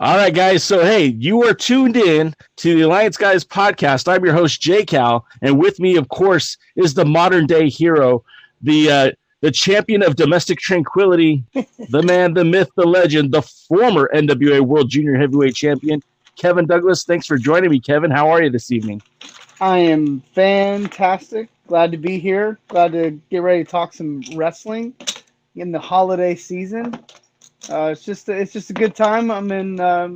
All right, guys. So, hey, you are tuned in to the Alliance Guys podcast. I'm your host, Jay Cal, and with me, of course, is the modern day hero, the champion of domestic tranquility, the man, the myth, the legend, the former NWA World Junior Heavyweight Champion, Kevin Douglas. Thanks for joining me, Kevin. How are you this evening? I am fantastic. Glad to be here. Glad to get ready to talk some wrestling in the holiday season. It's just a good time. I'm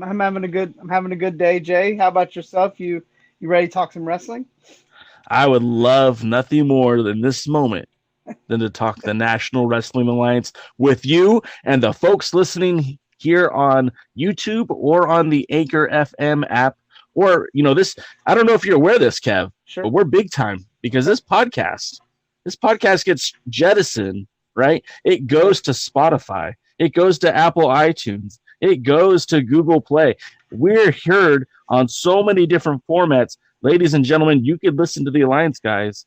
having a good day. Jay, how about yourself? You ready to talk some wrestling? I would love nothing more than this moment than to talk the National Wrestling Alliance with you and the folks listening here on YouTube or on the Anchor FM app. Or, this, I don't know if you're aware of this, Kev, sure, but we're big time because this podcast gets jettisoned, right? It goes to Spotify. It goes to Apple iTunes. It goes to Google Play. We're heard on so many different formats. Ladies and gentlemen, you could listen to the Alliance Guys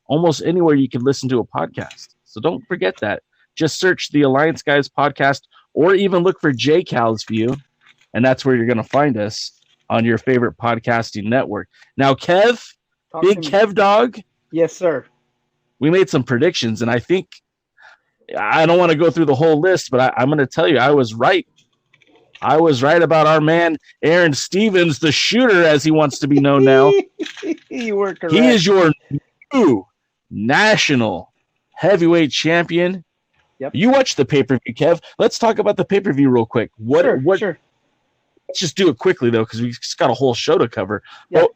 almost anywhere you can listen to a podcast. So don't forget that. Just search the Alliance Guys podcast or even look for J Cal's View, and that's where you're going to find us on your favorite podcasting network. Now, Kev, Big Kev Dog. Yes, sir. We made some predictions, and I think I don't want to go through the whole list, but I'm going to tell you I was right. I was right about our man, Aron Stevens, the shooter, as he wants to be known now. You were correct. He is your new national heavyweight champion. Yep. You watched the pay-per-view, Kev. Let's talk about the pay-per-view real quick. Sure. Let's just do it quickly, though, because we've just got a whole show to cover. Yep.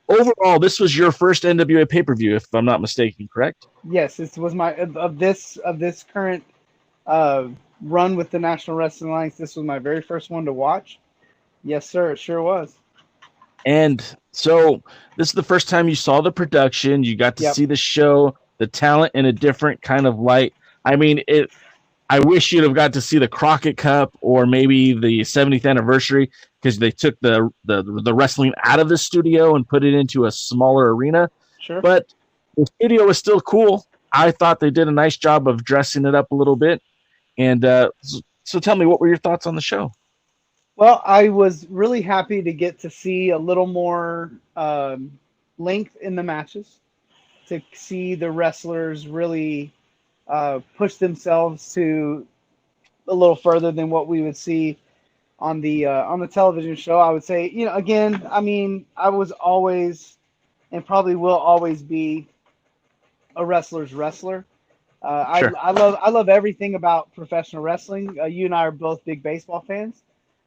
But overall, this was your first NWA pay-per-view, if I'm not mistaken, correct? Yes, this was my of this current run with the National Wrestling Alliance. This was my very first one to watch. Yes, sir, it sure was. And so this is the first time you saw the production. You got to see the show, the talent in a different kind of light. I mean, I wish you'd have got to see the Crockett Cup or maybe the 70th anniversary because they took the wrestling out of the studio and put it into a smaller arena. Sure. But the studio was still cool. I thought they did a nice job of dressing it up a little bit. And so tell me, what were your thoughts on the show? Well, I was really happy to get to see a little more length in the matches, to see the wrestlers really push themselves to a little further than what we would see on the television show. I would say, again, I mean, I was always and probably will always be a wrestler's wrestler. Sure. I love everything about professional wrestling. You and I are both big baseball fans.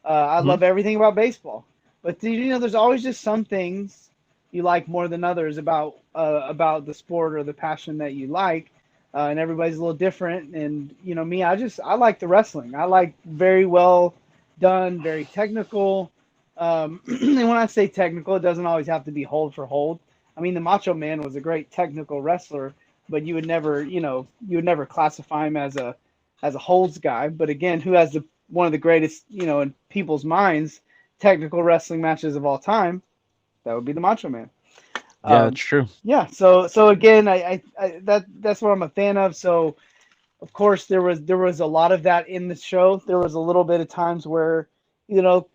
I love everything about baseball, but there's always just some things you like more than others about the sport or the passion that you like. And everybody's a little different. And, me, I like the wrestling. I like very well done, very technical. And when I say technical, it doesn't always have to be hold for hold. I mean, the Macho Man was a great technical wrestler, but you would never classify him as a holds guy. But again, who has one of the greatest, in people's minds, technical wrestling matches of all time? That would be the Macho Man. Yeah, that's true. Yeah, so again, that's what I'm a fan of. So, of course, there was a lot of that in the show. There was a little bit of times where,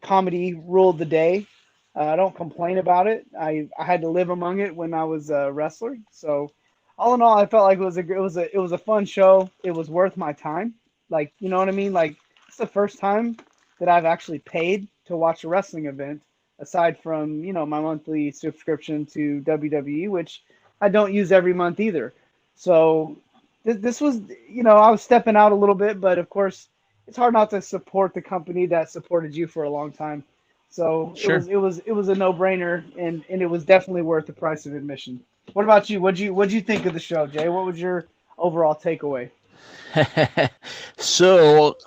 comedy ruled the day. I don't complain about it. I had to live among it when I was a wrestler. So, all in all, I felt like it was a fun show. It was worth my time. Like, you know what I mean? Like, it's the first time that I've actually paid to watch a wrestling event, aside from, my monthly subscription to WWE, which I don't use every month either. So this was, I was stepping out a little bit, but of course it's hard not to support the company that supported you for a long time. So sure. it was a no-brainer, and it was definitely worth the price of admission. What about you? What'd you think of the show, Jay? What was your overall takeaway? So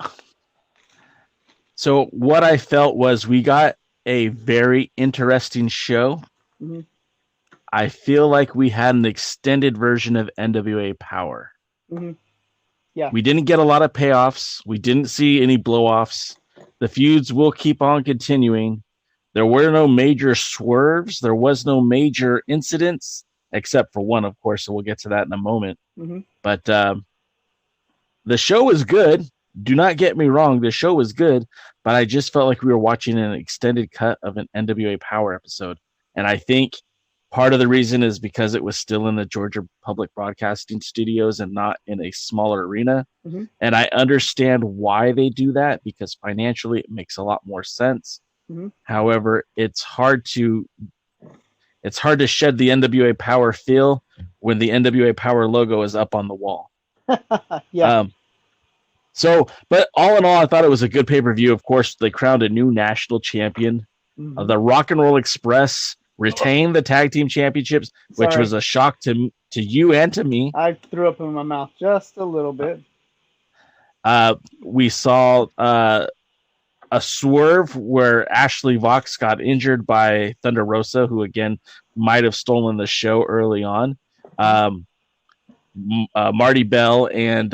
what I felt was we got a very interesting show. Mm-hmm. I feel like we had an extended version of NWA Power. Mm-hmm. Yeah. We didn't get a lot of payoffs. We didn't see any blow-offs. The feuds will keep on continuing. There were no major swerves. There was no major incidents, except for one, of course, so we'll get to that in a moment. Mm-hmm. But the show was good. do not get me wrong, the show was good, but I just felt like we were watching an extended cut of an NWA Power episode. And I think part of the reason is because it was still in the Georgia Public Broadcasting Studios and not in a smaller arena. Mm-hmm. And I understand why they do that, because financially it makes a lot more sense. Mm-hmm. However, it's hard to shed the NWA Power feel when the NWA Power logo is up on the wall. Yeah. But all in all, I thought it was a good pay-per-view. Of course, they crowned a new national champion. Mm-hmm. The Rock and Roll Express retained the tag team championships, which was a shock to you and to me. I threw up in my mouth just a little bit. We saw a swerve where Ashley Vox got injured by Thunder Rosa, who again might have stolen the show early on. Marty Bell and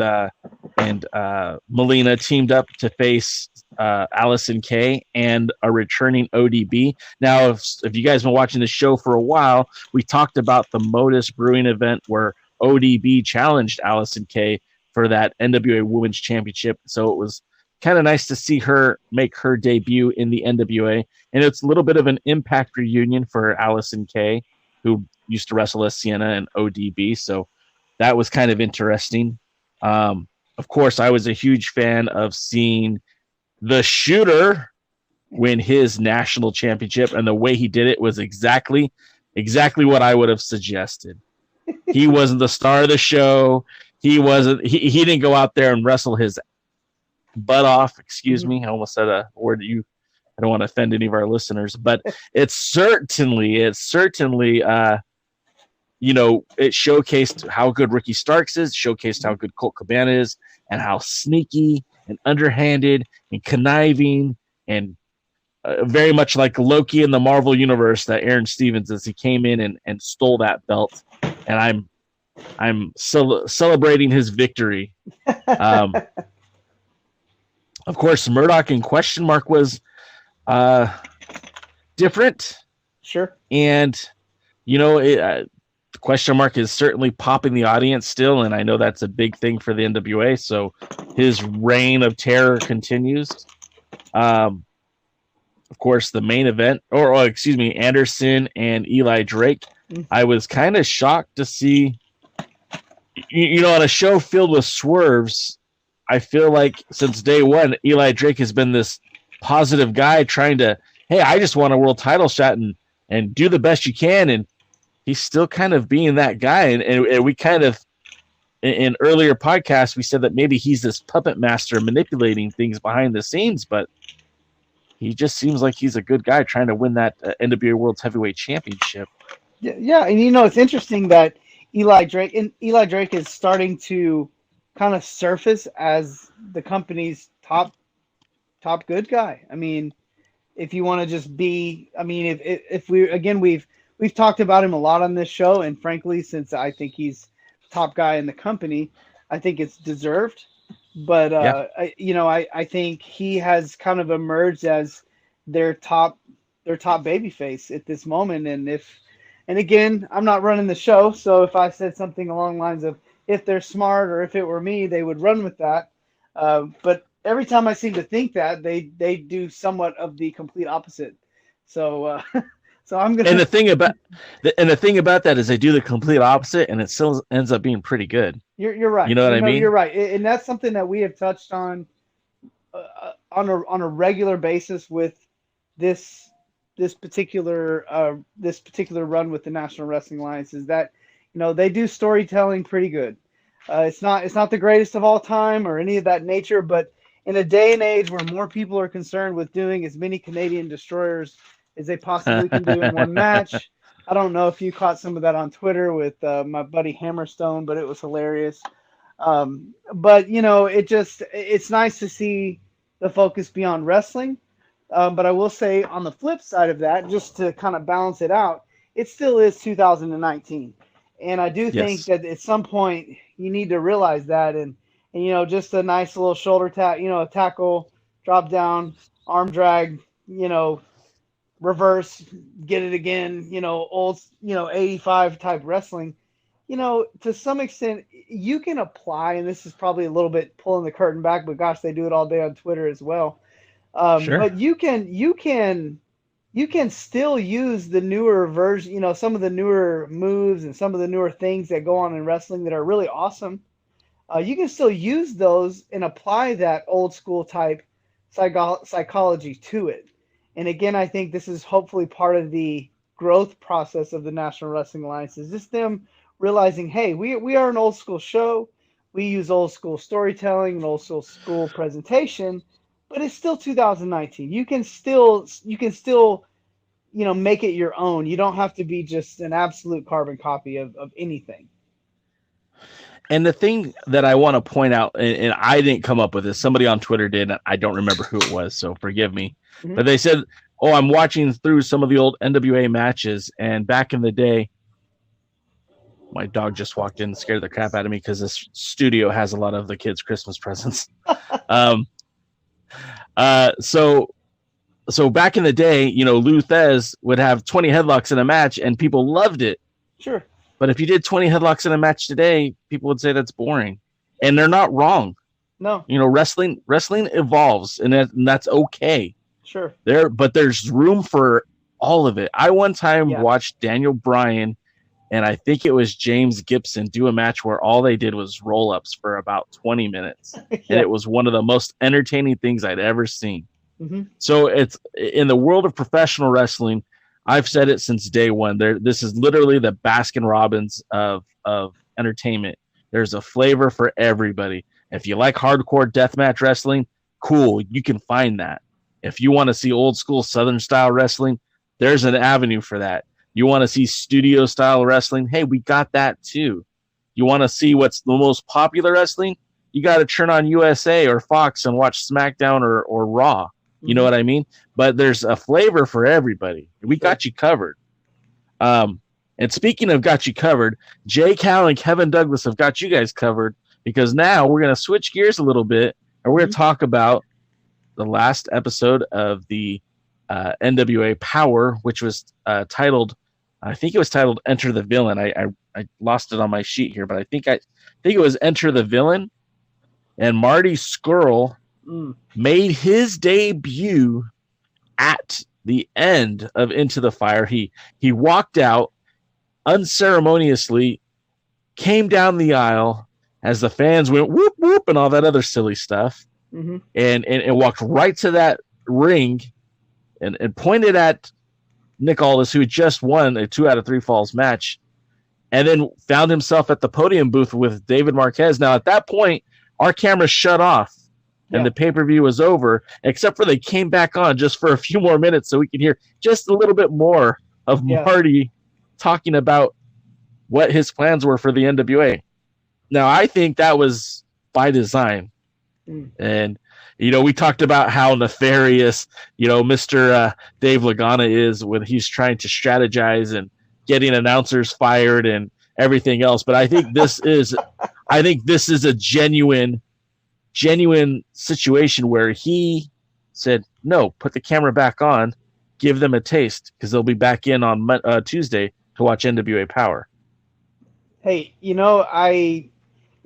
Melina teamed up to face Allison Kay and a returning ODB. Now, if you guys have been watching the show for a while, we talked about the Modus Brewing event where ODB challenged Allison Kay for that NWA Women's Championship. So it was kind of nice to see her make her debut in the NWA. And it's a little bit of an Impact reunion for Allison Kay, who used to wrestle as Sienna and ODB. So that was kind of interesting. Of course, I was a huge fan of seeing the Shooter win his national championship, and the way he did it was exactly what I would have suggested. He wasn't the star of the show. He didn't go out there and wrestle his butt off. Excuse me. I almost said a word that I don't want to offend any of our listeners, but it's certainly it showcased how good Ricky Starks is, showcased how good Colt Cabana is, and how sneaky and underhanded and conniving and very much like Loki in the Marvel Universe that Aron Stevens is. He came in and stole that belt, and I'm celebrating his victory. Of course, Murdoch and Question Mark was different. Sure. And, Question Mark is certainly popping the audience still, and I know that's a big thing for the NWA, so his reign of terror continues. Of course, the main event, Anderson and Eli Drake. I was kind of shocked to see, on a show filled with swerves, I feel like since day one, Eli Drake has been this positive guy trying to, hey, I just want a world title shot and do the best you can, and he's still kind of being that guy. And we kind of, in earlier podcasts, we said that maybe he's this puppet master manipulating things behind the scenes, but he just seems like he's a good guy trying to win that NWA World Heavyweight Championship. Yeah, and it's interesting that Eli Drake is starting to kind of surface as the company's top good guy. I mean, if you want to just be, if we've talked about him a lot on this show, and frankly, since I think he's top guy in the company, I think it's deserved. But I think he has kind of emerged as their top babyface at this moment. And again, I'm not running the show, so if I said something along the lines of if they're smart or if it were me, they would run with that. But every time I seem to think that, they do somewhat of the complete opposite. So. So I'm gonna. And the thing about that is they do the complete opposite, and it still ends up being pretty good. You're right. You know what I mean? You're right, and that's something that we have touched on a regular basis with this particular run with the National Wrestling Alliance. Is that they do storytelling pretty good. It's not the greatest of all time or any of that nature, but in a day and age where more people are concerned with doing as many Canadian destroyers as they possibly can do in one match. I don't know if you caught some of that on Twitter with my buddy Hammerstone, but it was hilarious. But it's nice to see the focus beyond wrestling. But I will say on the flip side of that, just to kind of balance it out, it still is 2019. And I do think that at some point you need to realize that and just a nice little shoulder tap, a tackle, drop down, arm drag, reverse, get it again, old, 85 type wrestling to some extent, you can apply, and this is probably a little bit pulling the curtain back, but gosh, they do it all day on Twitter as well. Sure. But you can still use the newer version, some of the newer moves and some of the newer things that go on in wrestling that are really awesome. You can still use those and apply that old school type psychology to it. And again, I think this is hopefully part of the growth process of the National Wrestling Alliance, is just them realizing, hey, we are an old school show. We use old school storytelling and old school presentation, but it's still 2019. You can still make it your own. You don't have to be just an absolute carbon copy of anything. And the thing that I want to point out, and I didn't come up with this, somebody on Twitter did, and I don't remember who it was, so forgive me. Mm-hmm. But they said, I'm watching through some of the old NWA matches, and back in the day, my dog just walked in and scared the crap out of me because this studio has a lot of the kids' Christmas presents. So back in the day, Lou Thez would have 20 headlocks in a match, and people loved it. Sure. But if you did 20 headlocks in a match today, people would say that's boring. And they're not wrong. No. Wrestling evolves, and that's okay. Sure. But there's room for all of it. I one time watched Daniel Bryan and I think it was James Gibson do a match where all they did was roll-ups for about 20 minutes. And it was one of the most entertaining things I'd ever seen. Mm-hmm. So it's in the world of professional wrestling, I've said it since day one. This is literally the Baskin Robbins of entertainment. There's a flavor for everybody. If you like hardcore deathmatch wrestling, cool, you can find that. If you want to see old school Southern style wrestling, there's an avenue for that. You want to see studio style wrestling? Hey, we got that too. You want to see what's the most popular wrestling? You got to turn on USA or Fox and watch SmackDown or Raw. You know what I mean? But there's a flavor for everybody. We got you covered. And speaking of got you covered, Jay Cal and Kevin Douglas have got you guys covered, because now we're going to switch gears a little bit and we're going to talk about the last episode of the NWA Power, which was titled, I think it was titled Enter the Villain. I lost it on my sheet here, but I think it was Enter the Villain. And Marty Scurll made his debut at the end of Into the Fire. He walked out unceremoniously, came down the aisle as the fans went whoop whoop and all that other silly stuff, and walked right to that ring and pointed at Nick Aldous, who had just won a 2 out of 3 falls match, and then found himself at the podium booth with David Marquez. Now, at that point, our cameras shut off and the pay-per-view was over, except for they came back on just for a few more minutes so we could hear just a little bit more of Marty talking about what his plans were for the NWA. Now, I think that was by design. And, we talked about how nefarious, Mr. Dave Logano is when he's trying to strategize and getting announcers fired and everything else. But I think this is a genuine situation where he said, no, put the camera back on, give them a taste, because they'll be back in on Tuesday to watch NWA Power. Hey,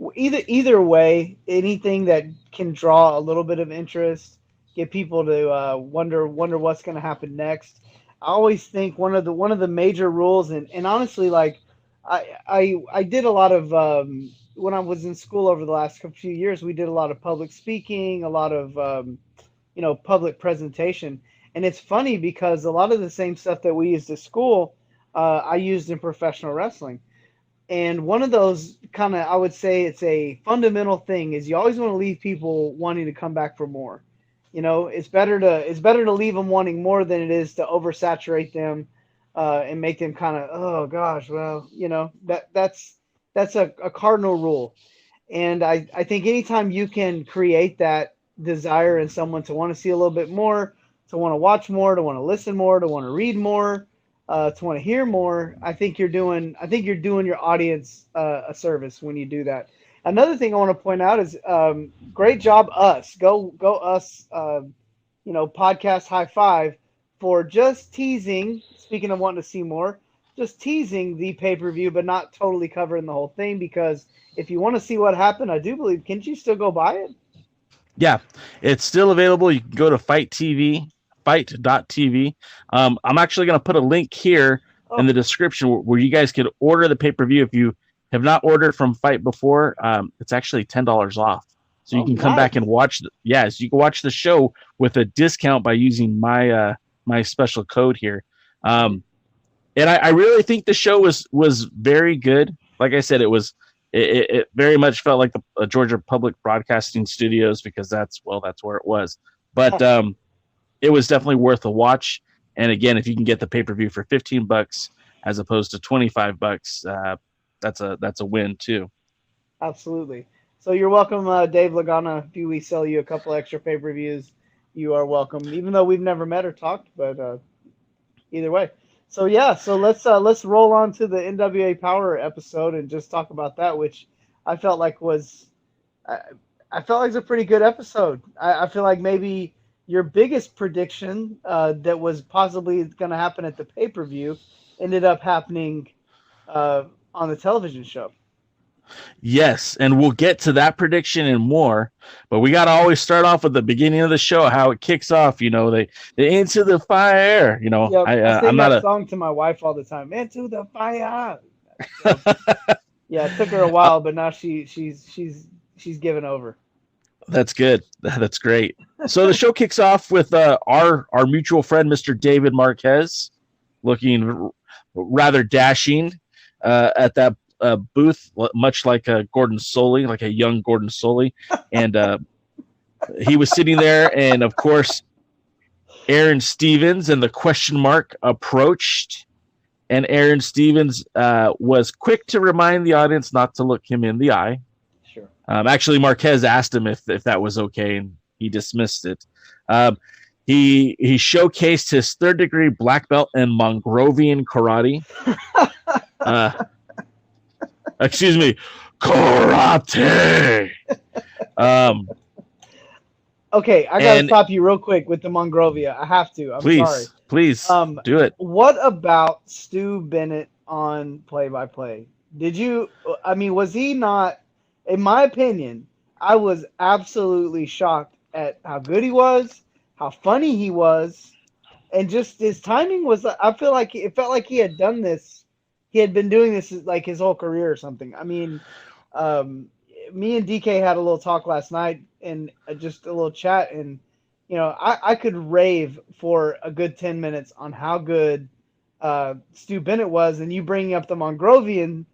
either way, anything that can draw a little bit of interest, get people to wonder what's going to happen next. I always think one of the major rules, and honestly, like I did a lot of when I was in school over the last few years, we did a lot of public speaking, a lot of public presentation, and it's funny because a lot of the same stuff that we used at school, I used in professional wrestling. And one of those kind of, I would say it's a fundamental thing, is you always want to leave people wanting to come back for more. It's better to leave them wanting more than it is to oversaturate them and make them kind of, oh gosh, well, that's a cardinal rule. And I think anytime you can create that desire in someone to want to see a little bit more, to want to watch more, to want to listen more, to want to read more, to want to hear more, I think you're doing your audience a service when you do that. Another thing I want to point out is great job us. Go us, podcast high five for just teasing, speaking of wanting to see more, just teasing the pay-per-view, but not totally covering the whole thing. Because if you want to see what happened, I do believe, can't you still go buy it? Yeah, it's still available. You can go to fight.tv. I'm actually going to put a link here in the description where you guys can order the pay-per-view. If you have not ordered from Fight before, it's actually $10 off. So you can come back and watch. Yes, you can watch the show with a discount by using my my special code here. And I really think the show was very good. Like I said, it very much felt like the Georgia Public Broadcasting Studios, because that's where it was. But it was definitely worth a watch. And again, if you can get the pay-per-view for $15 as opposed to $25, that's a win too. Absolutely. So you're welcome, Dave Logano. If we sell you a couple extra pay-per-views, you are welcome. Even though we've never met or talked, but either way. So yeah, so let's roll on to the NWA Power episode and just talk about that, which I felt like was a pretty good episode. I feel like maybe your biggest prediction that was possibly going to happen at the pay-per-view ended up happening on the television show. Yes, and we'll get to that prediction and more, but we got to always start off with the beginning of the show, how it kicks off. You know, they into the fire. You know, I sing that song to my wife all the time. Into the fire. Yeah, it took her a while, but now she's given over. That's good. That's great. So the show kicks off with our mutual friend, Mr. David Marquez, looking rather dashing at that booth, much like Gordon Soley, like a young Gordon Soley. And he was sitting there, and of course, Aron Stevens and the question mark approached. And Aron Stevens was quick to remind the audience not to look him in the eye. Sure. Actually, Marquez asked him if that was okay, and he dismissed it. He showcased his third-degree black belt in Mongrovian karate. Excuse me, karate. Okay, I gotta stop you real quick with the Mongrovia. I have to. I'm sorry. Please, do it. What about Stu Bennett on play-by-play? Was he not? In my opinion, I was absolutely shocked at how good he was, how funny he was, and just his timing was. I feel like it felt like he had done this. He had been doing this like his whole career or something. I mean, me and Deke had a little talk last night and just a little chat, and I could rave for a good 10 minutes on how good Stu Bennett was, and you bringing up the Mongrovian,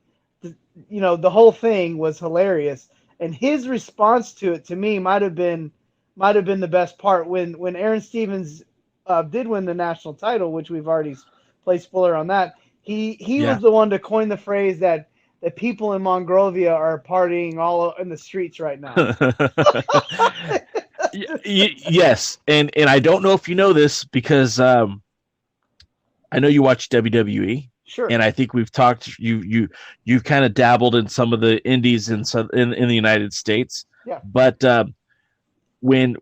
the whole thing was hilarious, and his response to it to me might have been the best part when Aron Stevens did win the national title, which we've already placed spoiler on that. He was the one to coin the phrase that people in Monrovia are partying all in the streets right now. Yes, and I don't know if you know this, because I know you watch WWE. Sure. And I think we've talked. You've kind of dabbled in some of the indies in the United States. Yeah. But when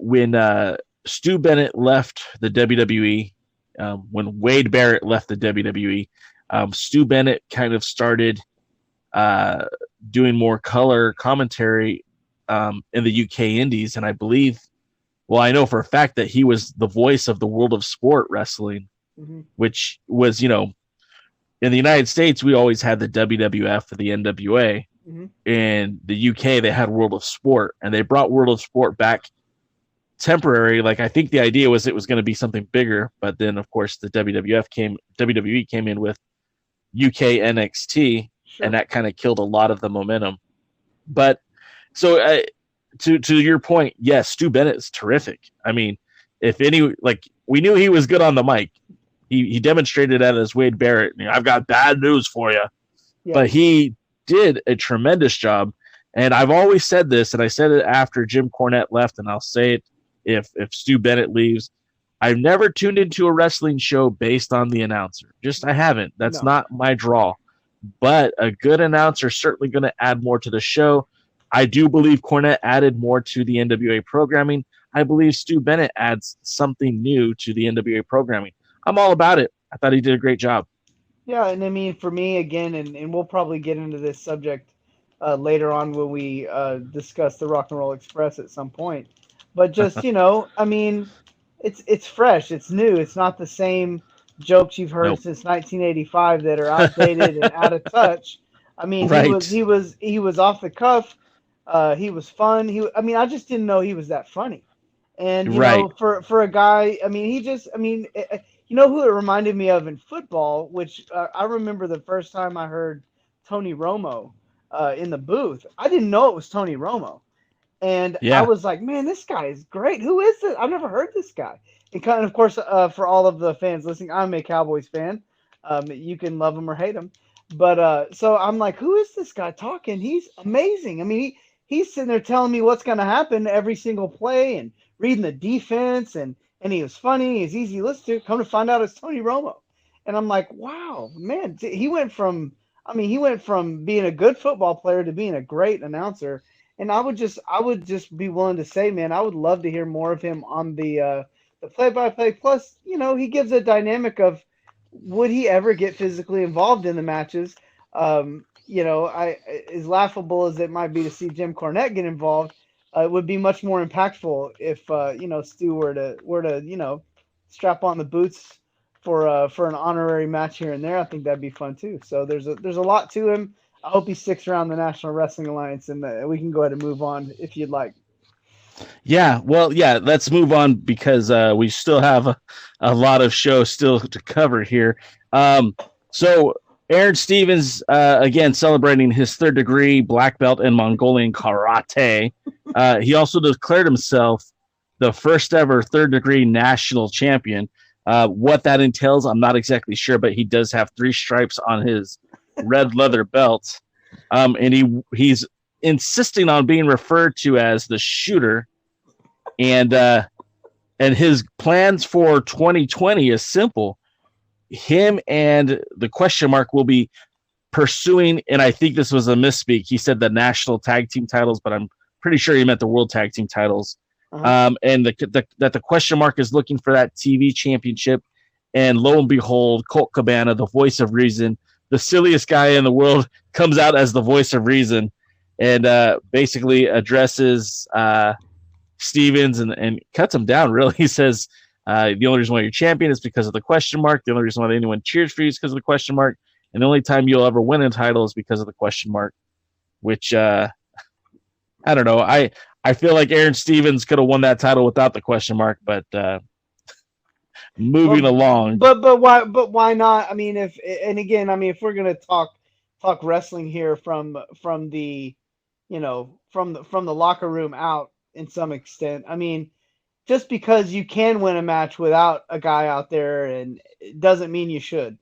Stu Bennett left the WWE, when Wade Barrett left the WWE, Stu Bennett kind of started doing more color commentary in the UK indies, and I believe, I know for a fact that he was the voice of the World of Sport Wrestling, which was, in the United States, we always had the WWF or the NWA. In the UK, they had World of Sport, and they brought World of Sport back temporary. Like, I think the idea was it was going to be something bigger, but then, of course, the WWE came in with UK NXT, and that kind of killed a lot of the momentum. But so to your point, yes, Stu Bennett is terrific. I mean, we knew he was good on the mic. He demonstrated that as Wade Barrett. I've got bad news for you. Yeah. But he did a tremendous job. And I've always said this, and I said it after Jim Cornette left, and I'll say it if Stu Bennett leaves. I've never tuned into a wrestling show based on the announcer. I haven't. That's not my draw. But a good announcer is certainly going to add more to the show. I do believe Cornette added more to the NWA programming. I believe Stu Bennett adds something new to the NWA programming. I'm all about it. I thought he did a great job. Yeah, and I mean, for me, again, and we'll probably get into this subject later on when we discuss the Rock and Roll Express at some point. But just, I mean, it's fresh, it's new, it's not the same jokes you've heard Nope. since 1985 that are outdated and out of touch. I mean, Right. he was off the cuff. He was fun. I mean, I just didn't know he was that funny. And Right. for a guy, I mean, you know who it reminded me of in football, which I remember the first time I heard Tony Romo in the booth. I didn't know it was Tony Romo, and I Yeah. was like, man, this guy is great. Who is this? I've never heard this guy. And kind of course, for all of the fans listening, I'm a Cowboys fan. You can love him or hate him, but so I'm like, who is this guy talking? He's amazing. I mean, he's sitting there telling me what's going to happen every single play and reading the defense, and he was funny. He's easy to listen to. Come to find out, it's Tony Romo, and I'm like, wow, man, he went from. I mean, he went from being a good football player to being a great announcer. And I would just be willing to say, man, I would love to hear more of him on the play-by-play. Plus, he gives a dynamic of would he ever get physically involved in the matches? I as laughable as it might be to see Jim Cornette get involved, it would be much more impactful if Stu were to strap on the boots for an honorary match here and there. I think that'd be fun too. So there's a lot to him. I hope he sticks around the National Wrestling Alliance, and we can go ahead and move on if you'd like. Yeah. Well, yeah. Let's move on because we still have a lot of shows still to cover here. So Aron Stevens, again, celebrating his third degree black belt in Mongolian karate. He also declared himself the first ever third degree national champion. What that entails, I'm not exactly sure, but he does have 3 stripes on his red leather belt. And he's insisting on being referred to as the shooter. And his plans for 2020 is simple. Him and the question mark will be pursuing, and I think this was a misspeak. He said the national tag team titles, but I'm pretty sure he meant the world tag team titles. And that the question mark is looking for that TV championship. And lo and behold, Colt Cabana, the voice of reason, the silliest guy in the world, comes out as the voice of reason and basically addresses Stevens and cuts him down, really. He says, the only reason why you're champion is because of the question mark. The only reason why anyone cheers for you is because of the question mark. And the only time you'll ever win a title is because of the question mark, which I don't know. I feel like Aron Stevens could have won that title without the question mark, but moving along. But why not? I mean, if we're gonna talk wrestling here from the from the locker room out in some extent. I mean, just because you can win a match without a guy out there, and it doesn't mean you should.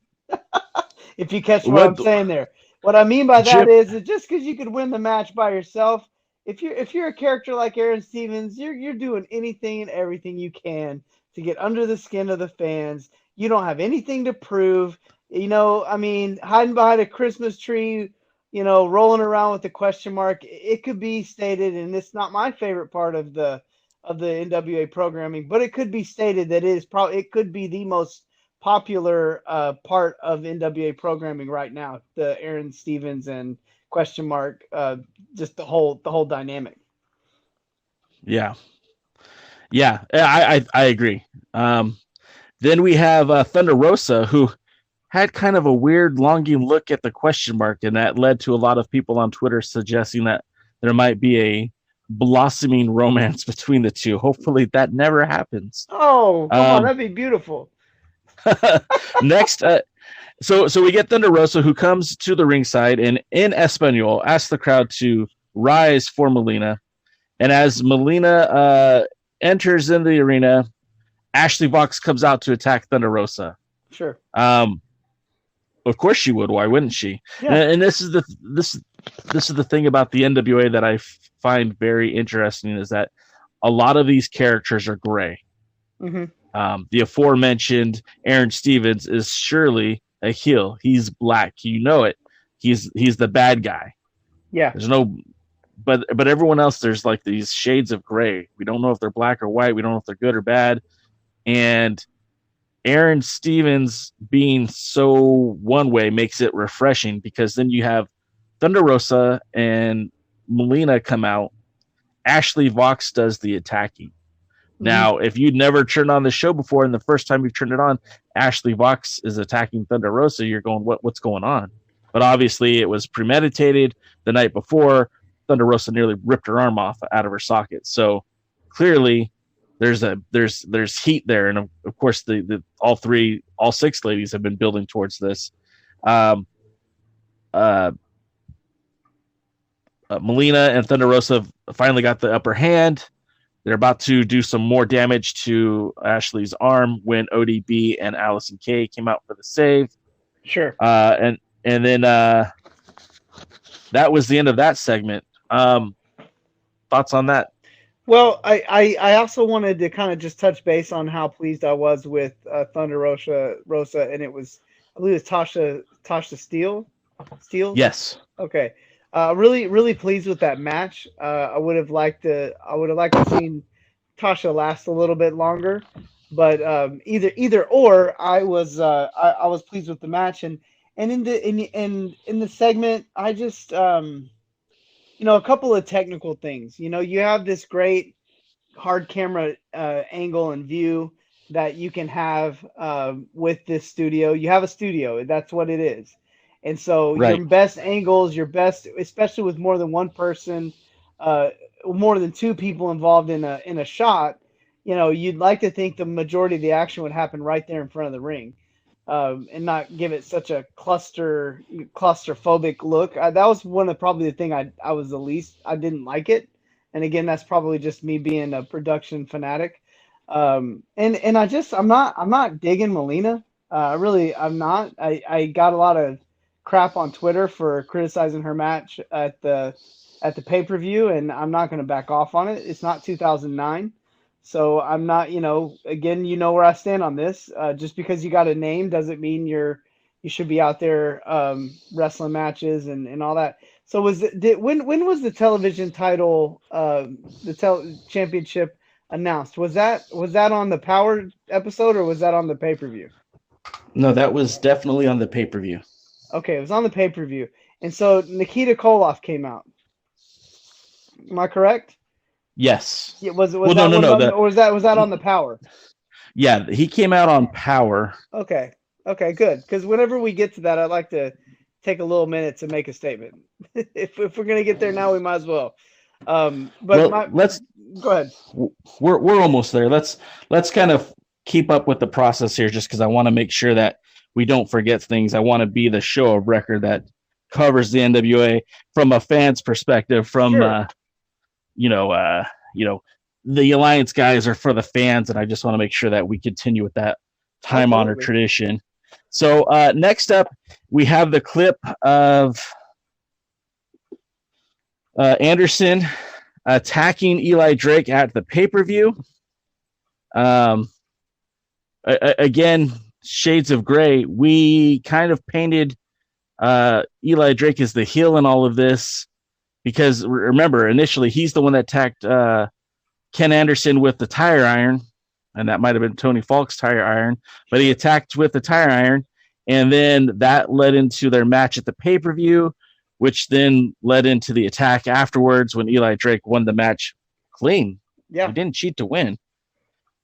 If you catch what I'm saying there. What I mean by that is that just because you could win the match by yourself, if you're a character like Aron Stevens, you're doing anything and everything you can to get under the skin of the fans. You don't have anything to prove. I mean, hiding behind a Christmas tree, rolling around with the question mark. It could be stated, and it's not my favorite part of the NWA programming, but it could be stated that it could be the most popular part of NWA programming right now, the Aron Stevens and question mark, just the whole dynamic. Yeah, I agree. Then we have Thunder Rosa, who had kind of a weird longing look at the question mark, and that led to a lot of people on Twitter suggesting that there might be a blossoming romance between the two. Hopefully that never happens. Oh, come on, that'd be beautiful. Next, so we get Thunder Rosa, who comes to the ringside and in Espanol asks the crowd to rise for Melina. And as Melina enters in the arena, Ashley Vox comes out to attack Thunder Rosa. Sure. Of course she would. Why wouldn't she? Yeah. And this is the thing about the NWA that I find very interesting, is that a lot of these characters are gray. Mm-hmm. The aforementioned Aron Stevens is surely a heel. He's black. You know it. He's the bad guy. Yeah. There's no, but everyone else, there's like these shades of gray. We don't know if they're black or white. We don't know if they're good or bad. And Aron Stevens being so one way makes it refreshing, because then you have Thunder Rosa and Melina come out. Ashley Vox does the attacking. Now, if you'd never turned on the show before, and the first time you turned it on, Ashley Vox is attacking Thunder Rosa, you're going, what's going on? But obviously, it was premeditated. The night before, Thunder Rosa nearly ripped her arm off out of her socket. So clearly, there's heat there, and of course, all six ladies have been building towards this. Melina and Thunder Rosa finally got the upper hand. They're about to do some more damage to Ashley's arm when ODB and Allison Kay came out for the save. Sure. And then that was the end of that segment. Thoughts on that? Well, I also wanted to kind of just touch base on how pleased I was with Thunder Rosa, and it was, I believe it's Tasha Steele. Yes. Okay. Really pleased with that match. I would have liked to seen Tasha last a little bit longer, but either or, I was pleased with the match, and in the segment, I just a couple of technical things. You have this great hard camera angle and view that you can have with this studio. You have a studio, that's what it is. And so your best angles, especially with more than one person, more than two people involved in a shot, you'd like to think the majority of the action would happen right there in front of the ring, and not give it such a claustrophobic look. That was probably the thing I was the least. I didn't like it, and again, that's probably just me being a production fanatic. And I'm not digging Melina. I'm not. I got a lot of crap on Twitter for criticizing her match at the pay-per-view, and I'm not going to back off on it. It's not 2009, so I'm not, again, where I stand on this. Just because you got a name doesn't mean you should be out there wrestling matches and all that. So when was the television title, championship announced? Was that on the Power episode, or was that on the pay-per-view? No, that was definitely on the pay-per-view. Okay, it was on the pay-per-view. And so Nikita Kolloff came out. Am I correct? Yes. Yeah, was or was that on the Power? Yeah, he came out on Power. Okay, good. Because whenever we get to that, I'd like to take a little minute to make a statement. if we're gonna get there now, we might as well. Let's go ahead. We're almost there. Let's kind of keep up with the process here, just because I want to make sure that we don't forget things. I want to be the show of record that covers the NWA from a fan's perspective. From sure. The Alliance guys are for the fans, and I just want to make sure that we continue with that time-honored tradition. So next up, we have the clip of Anderson attacking Eli Drake at the pay-per-view. Again, shades of gray. We kind of painted Eli Drake as the heel in all of this, because remember, initially he's the one that attacked Ken Anderson with the tire iron, and that might have been Tony Falk's tire iron, but he attacked with the tire iron, and then that led into their match at the pay-per-view, which then led into the attack afterwards when Eli Drake won the match clean. Yeah. He didn't cheat to win.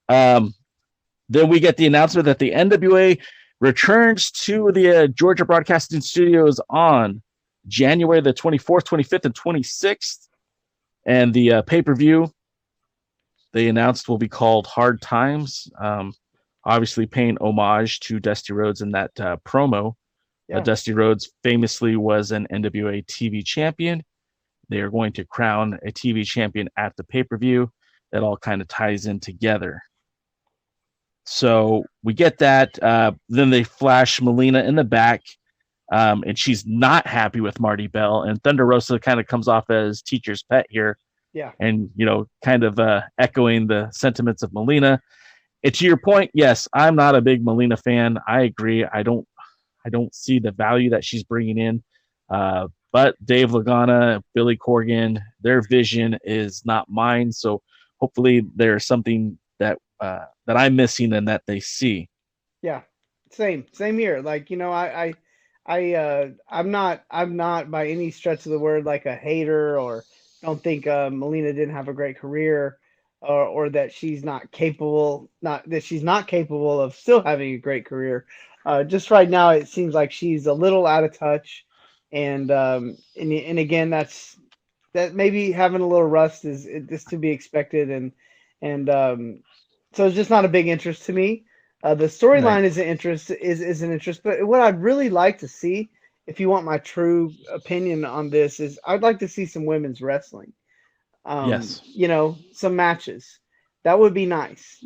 Then we get the announcement that the NWA returns to the Georgia Broadcasting Studios on January the 24th, 25th, and 26th. And the pay-per-view they announced will be called Hard Times, obviously paying homage to Dusty Rhodes in that promo. Yeah. Dusty Rhodes famously was an NWA TV champion. They are going to crown a TV champion at the pay-per-view. That all kind of ties in together. So we get that. Then they flash Melina in the back, and she's not happy with Marty Bell. And Thunder Rosa kind of comes off as teacher's pet here. Yeah. And, kind of echoing the sentiments of Melina. And to your point, yes, I'm not a big Melina fan. I agree. I don't see the value that she's bringing in. But Dave Logano, Billy Corgan, their vision is not mine. So hopefully there's something that I'm missing and that they see. Yeah, same here. Like, I'm not by any stretch of the word like a hater, or don't think Melina didn't have a great career, or that she's not capable, not that she's not capable of still having a great career. Just right now, it seems like she's a little out of touch, and again, that maybe having a little rust is to be expected, and so it's just not a big interest to me. The Right. storyline is an interest, but what I'd really like to see, if you want my true opinion on this, is I'd like to see some women's wrestling. Yes. Some matches. That would be nice.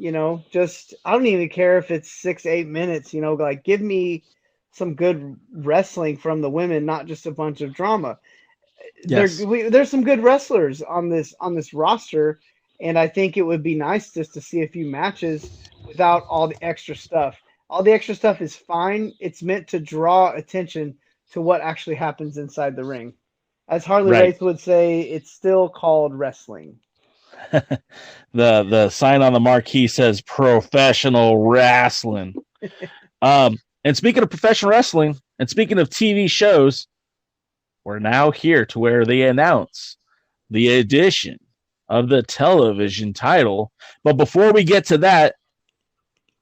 Just I don't even care if it's 6, 8 minutes. Like give me some good wrestling from the women, not just a bunch of drama. Yes. There's some good wrestlers on this roster, and I think it would be nice just to see a few matches without all the extra stuff. All the extra stuff is fine. It's meant to draw attention to what actually happens inside the ring. As Harley Right. Race would say, it's still called wrestling. The sign on the marquee says professional wrestling. And speaking of professional wrestling, and speaking of TV shows, we're now here to where they announce the addition of the television title. But before we get to that,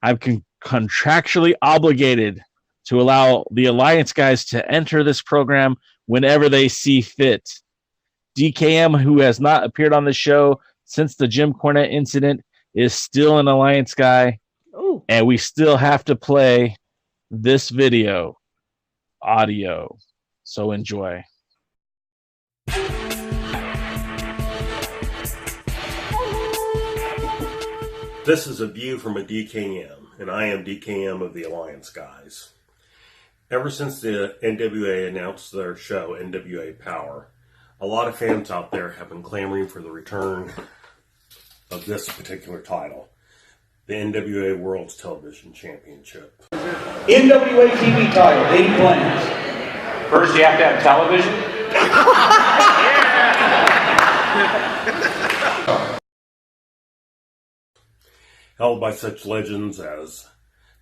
I'm contractually obligated to allow the Alliance guys to enter this program whenever they see fit. DKM, who has not appeared on the show since the Jim Cornette incident, is still an Alliance guy. Ooh. And we still have to play this video audio. So enjoy. This is a view from a DKM, and I am DKM of the Alliance guys. Ever since the NWA announced their show, NWA Power, a lot of fans out there have been clamoring for the return of this particular title, the NWA World's Television Championship. NWA TV title, 80 plans. First, you have to have television. Held by such legends as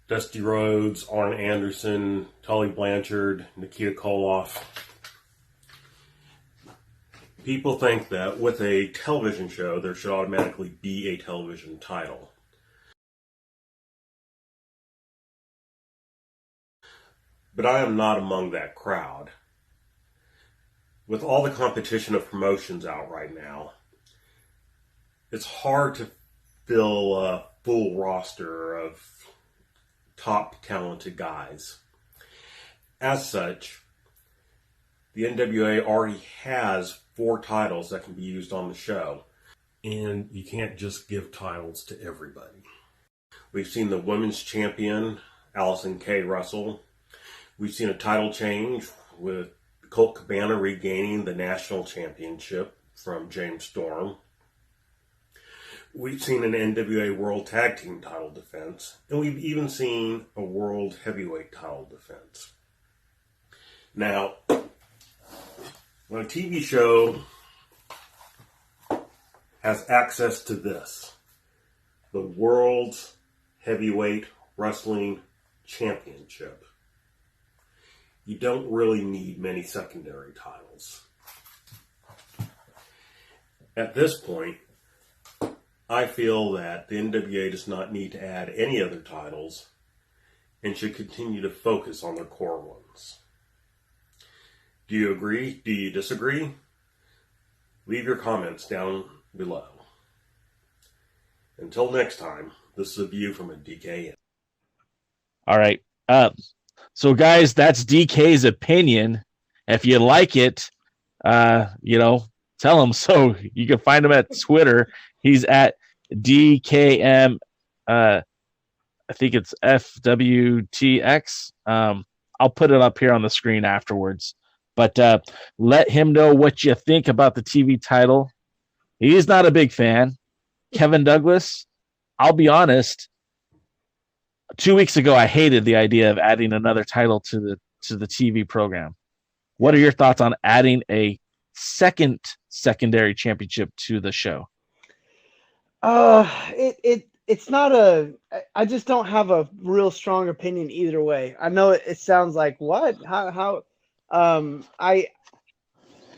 Dusty Rhodes, Arn Anderson, Tully Blanchard, Nikita Kolloff. People think that with a television show, there should automatically be a television title. But I am not among that crowd. With all the competition of promotions out right now, it's hard to fill a full roster of top talented guys. As such, the NWA already has 4 titles that can be used on the show, and you can't just give titles to everybody. We've seen the women's champion, Allison K. Russell. We've seen a title change with Colt Cabana regaining the national championship from James Storm. We've seen an NWA World Tag Team title defense, and we've even seen a World Heavyweight title defense. Now, when a TV show has access to this, the World's Heavyweight Wrestling Championship, you don't really need many secondary titles. At this point, I feel that the NWA does not need to add any other titles and should continue to focus on their core ones. Do you agree? Do you disagree? Leave your comments down below. Until next time, this is a view from a DKM. All right. So guys, that's DK's opinion. If you like it, tell him so. You can find him at Twitter. He's at DKM. I think it's FWTX. I'll put it up here on the screen afterwards. But let him know what you think about the TV title. He's not a big fan. Kevin Douglas, I'll be honest. 2 weeks ago, I hated the idea of adding another title to the TV program. What are your thoughts on adding a secondary championship to the show? it's not a. I just don't have a real strong opinion either way. I know it sounds like what how I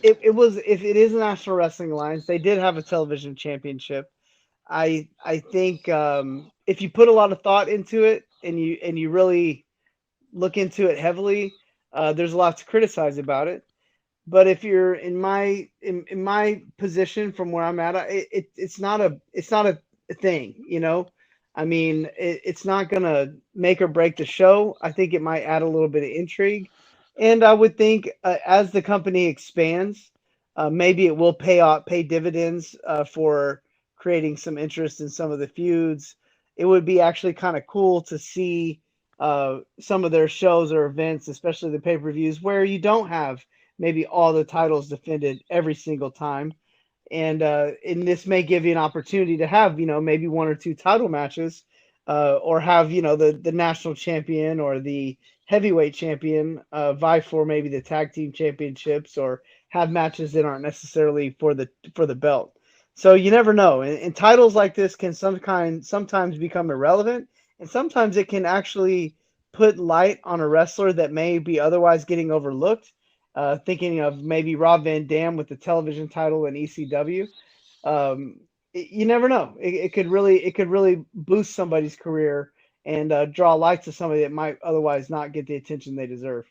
it was if it is a National Wrestling Alliance, they did have a television championship. I think if you put a lot of thought into it and you really look into it heavily, there's a lot to criticize about it. But if you're in my position from where I'm at, it's not a thing, you know. I mean, it's not gonna make or break the show. I think it might add a little bit of intrigue, and I would think as the company expands, maybe it will pay dividends for creating some interest in some of the feuds. It would be actually kind of cool to see some of their shows or events, especially the pay-per-views, where you don't have maybe all the titles defended every single time. And this may give you an opportunity to have, maybe one or two title matches or have, the national champion or the heavyweight champion vie for maybe the tag team championships or have matches that aren't necessarily for the belt. So you never know. And titles like this can sometimes become irrelevant, and sometimes it can actually put light on a wrestler that may be otherwise getting overlooked. Thinking of maybe Rob Van Dam with the television title in ECW. You never know. It could really boost somebody's career and draw light to somebody that might otherwise not get the attention they deserve.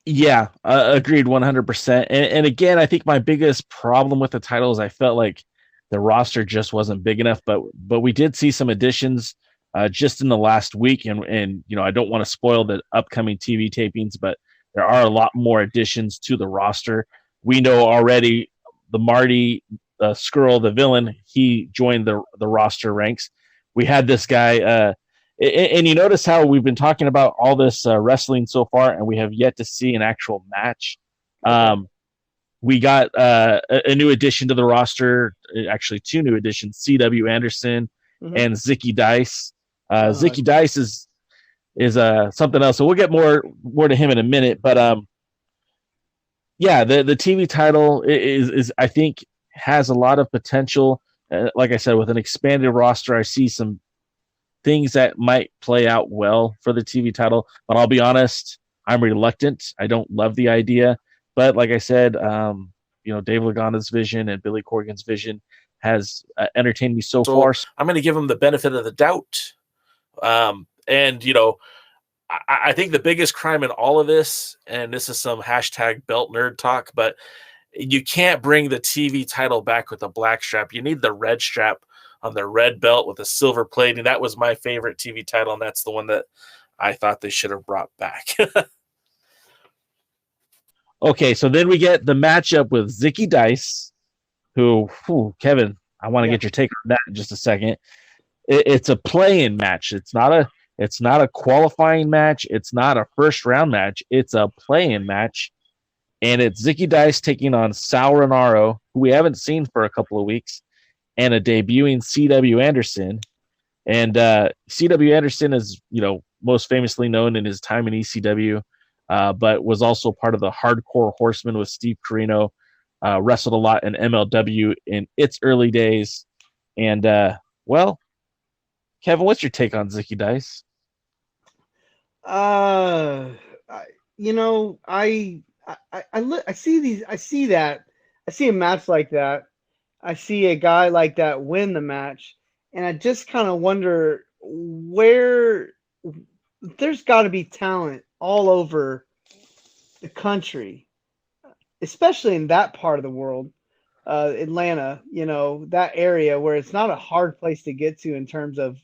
Yeah, agreed 100%. And again, I think my biggest problem with the title is I felt like the roster just wasn't big enough, but we did see some additions just in the last week. And I don't want to spoil the upcoming TV tapings, but there are a lot more additions to the roster. We know already the Marty Scurll, the villain, he joined the roster ranks. We had this guy, and you notice how we've been talking about all this wrestling so far, and we have yet to see an actual match. We got a new addition to the roster, actually two new additions, C.W. Anderson and Zicky Dice. Zicky Dice is something else. So we'll get more to him in a minute. But the TV title is I think has a lot of potential. Like I said, with an expanded roster, I see some things that might play out well for the TV title. But I'll be honest, I'm reluctant. I don't love the idea. But like I said, Dave Logano's vision and Billy Corgan's vision has entertained me so far. I'm going to give him the benefit of the doubt. And, I think the biggest crime in all of this, and this is some hashtag belt nerd talk, but you can't bring the TV title back with a black strap. You need the red strap on the red belt with a silver plating. That was my favorite TV title, and that's the one that I thought they should have brought back. Okay, so then we get the matchup with Zicky Dice, who Kevin, I want to get your take on that in just a second. It's a play-in match. It's not a qualifying match. It's not a first-round match. It's a play-in match, and it's Zicky Dice taking on Sal Rinauro, who we haven't seen for a couple of weeks, and a debuting C.W. Anderson. And C.W. Anderson is, most famously known in his time in ECW, but was also part of the Hardcore Horsemen with Steve Corino, wrestled a lot in MLW in its early days. And, Kevin, what's your take on Zicky Dice? I see a match like that. I see a guy like that win the match, and I just kind of wonder where there's got to be talent all over the country, especially in that part of the world, Atlanta, that area where it's not a hard place to get to in terms of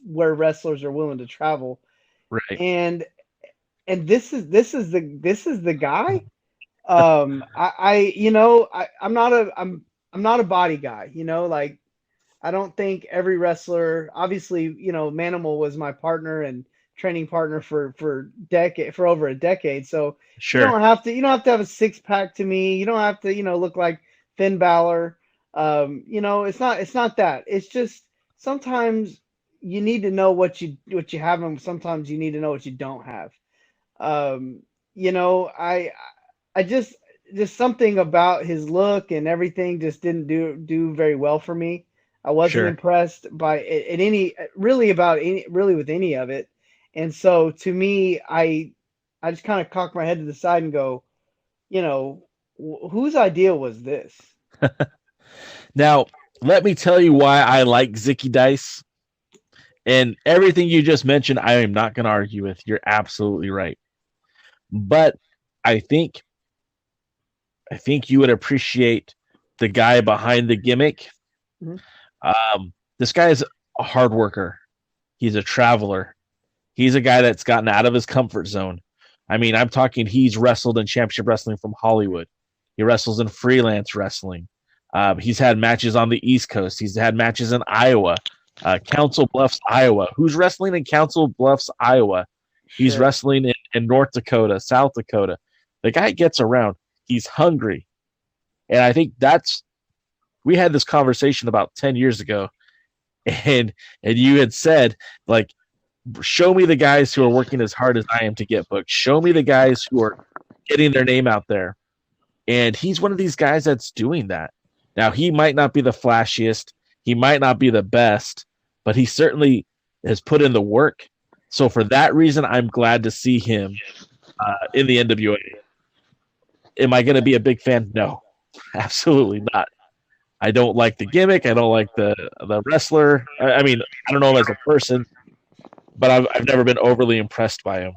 where wrestlers are willing to travel. Right. And this is the guy. I'm not a body guy, like I don't think every wrestler, obviously, Manimal was my partner and training partner for over a decade. So sure. You don't have to have a six pack to me. You don't have to, look like Finn Balor. It's not that. It's just sometimes you need to know what you have, and sometimes you need to know what you don't have. I just something about his look and everything just didn't do very well for me. I wasn't Sure. impressed by it really with any of it. And so to me, I just kind of cock my head to the side and go, whose idea was this? Now, let me tell you why I like Zicky Dice. And everything you just mentioned, I am not going to argue with. You're absolutely right. But I think you would appreciate the guy behind the gimmick. Mm-hmm. This guy is a hard worker. He's a traveler. He's a guy that's gotten out of his comfort zone. I mean, I'm talking he's wrestled in championship wrestling from Hollywood. He wrestles in freelance wrestling. He's had matches on the East Coast. He's had matches in Iowa, Council Bluffs, Iowa. Who's wrestling in Council Bluffs, Iowa? He's wrestling in North Dakota, South Dakota. The guy gets around. He's hungry. And I think we had this conversation about 10 years ago. And you had said, like, show me the guys who are working as hard as I am to get booked. Show me the guys who are getting their name out there. And he's one of these guys that's doing that. Now, he might not be the flashiest. He might not be the best, but he certainly has put in the work. So for that reason, I'm glad to see him in the NWA. Am I going to be a big fan? No, absolutely not. I don't like the gimmick. I don't like the wrestler. I mean, I don't know him as a person, but I've never been overly impressed by him.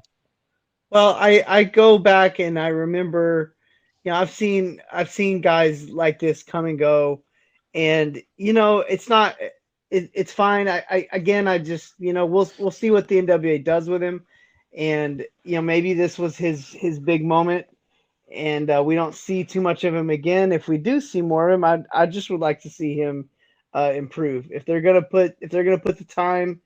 Well, I go back and I remember, I've seen guys like this come and go, and it's not, it's fine. I just we'll see what the NWA does with him, and maybe this was his big moment, and we don't see too much of him again. If we do see more of him, I just would like to see him improve. If they're gonna put the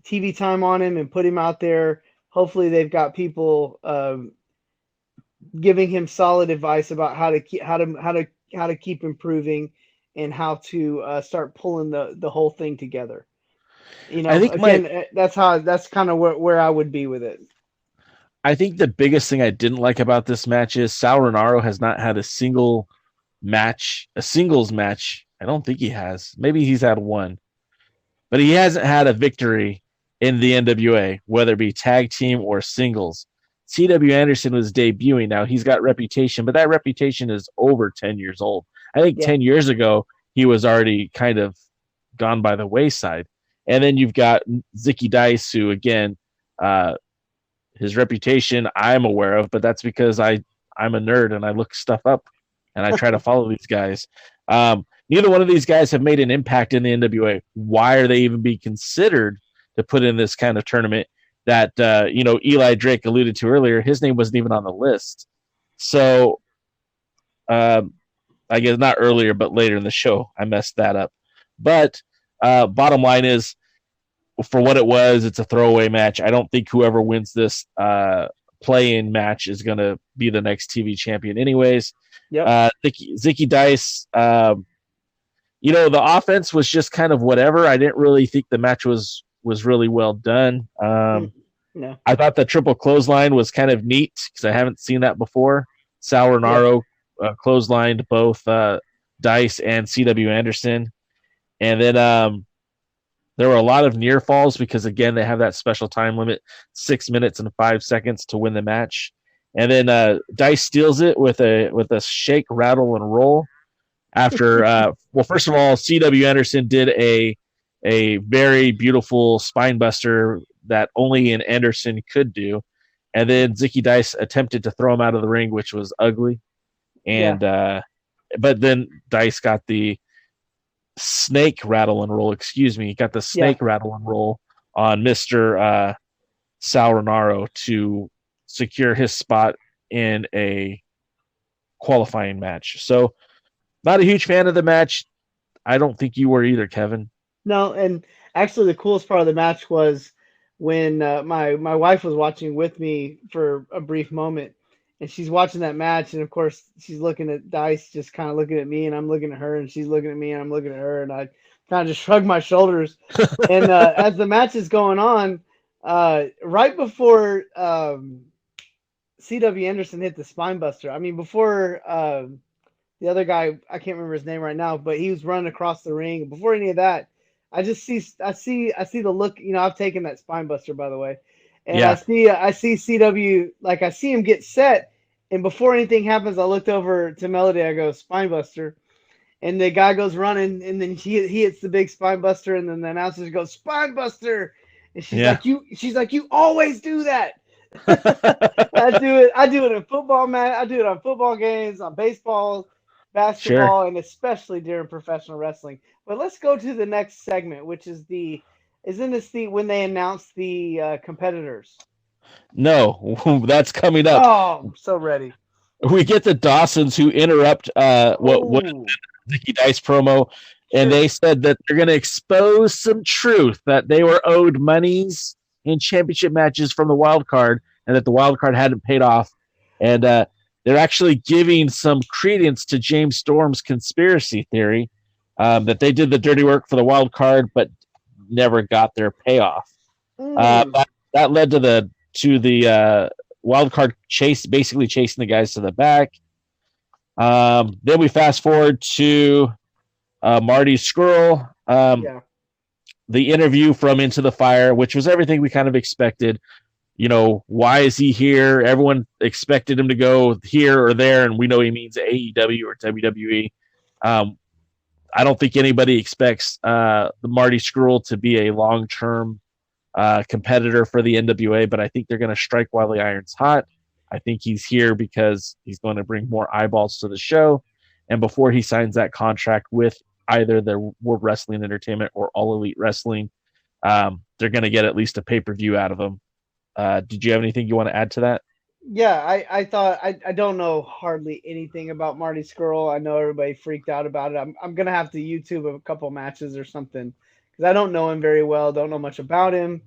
TV time on him and put him out there, hopefully they've got people giving him solid advice about how to keep improving and how to start pulling the whole thing together. I think that's kind of where I would be with it. I think the biggest thing I didn't like about this match is Sal Rinauro has not had a singles match. I don't think he has. Maybe he's had one, but he hasn't had a victory in the NWA, whether it be tag team or singles. C.W. Anderson was debuting. Now he's got reputation, but that reputation is over 10 years old. I think 10 years ago, he was already kind of gone by the wayside. And then you've got Zicky Dice, who, again, his reputation I'm aware of, but that's because I'm a nerd and I look stuff up and I try to follow these guys. Neither one of these guys have made an impact in the NWA. Why are they even being considered to put in this kind of tournament that, Eli Drake alluded to earlier? His name wasn't even on the list. So, I guess not earlier, but later in the show, I messed that up. But bottom line is, for what it was, it's a throwaway match. I don't think whoever wins this play-in match is going to be the next TV champion anyways. Yep. Zicky Dice, the offense was just kind of whatever. I didn't really think the match was really well done. No. I thought the triple clothesline was kind of neat because I haven't seen that before. Sal Rinauro clotheslined both Dice and C.W. Anderson. And then there were a lot of near falls because, again, they have that special time limit, 6 minutes and 5 seconds to win the match. And then Dice steals it with a shake, rattle, and roll. After, well, first of all, C.W. Anderson did a very beautiful spine buster that only an Anderson could do. And then Zicky Dice attempted to throw him out of the ring, which was ugly. And but then Dice got the snake rattle and roll. Got the snake rattle and roll on Mr. Sal Rinauro to secure his spot in a qualifying match. So, not a huge fan of the match. I don't think you were either, Kevin. No, and actually the coolest part of the match was when my wife was watching with me for a brief moment, and she's watching that match, and of course she's looking at Dice, just kind of looking at me, and I'm looking at her, and she's looking at me, and I'm looking at her, and I kind of just shrug my shoulders. And as the match is going on, right before C.W. Anderson hit the spine buster, I mean before the other guy, I can't remember his name right now, but he was running across the ring. And before any of that, I see the look. I've taken that spine buster, by the way, and Yeah. I see CW, like I see him get set, and before anything happens, I looked over to Melody. I go, spine buster, and the guy goes running, and then he hits the big spine buster, and then the announcer goes, spine buster, and she's like, you always do that. I do it in football, man. I do it on football games, on baseball, basketball, and especially during professional wrestling. But let's go to the next segment, which is when they announce the competitors? No, that's coming up. Oh, I'm so ready. We get the Dawsons who interrupt what Nikki Dice promo, and they said that they're going to expose some truth, that they were owed monies in championship matches from the wild card, and that the wild card hadn't paid off. And they're actually giving some credence to James Storm's conspiracy theory that they did the dirty work for the wild card, but never got their payoff. That led to the wild card chase, basically chasing the guys to the back. Then we fast forward to Marty Scurll, the interview from Into the Fire, which was everything we kind of expected. Why is he here? Everyone expected him to go here or there, and we know he means AEW or WWE. I don't think anybody expects the Marty Scurll to be a long-term competitor for the NWA, but I think they're going to strike while the iron's hot. I think he's here because he's going to bring more eyeballs to the show, and before he signs that contract with either the World Wrestling Entertainment or All Elite Wrestling, they're going to get at least a pay-per-view out of him. Did you have anything you want to add to that? Yeah, I thought I don't know hardly anything about Marty Scurll. I know everybody freaked out about it. I'm gonna have to YouTube a couple matches or something because I don't know him very well. Don't know much about him.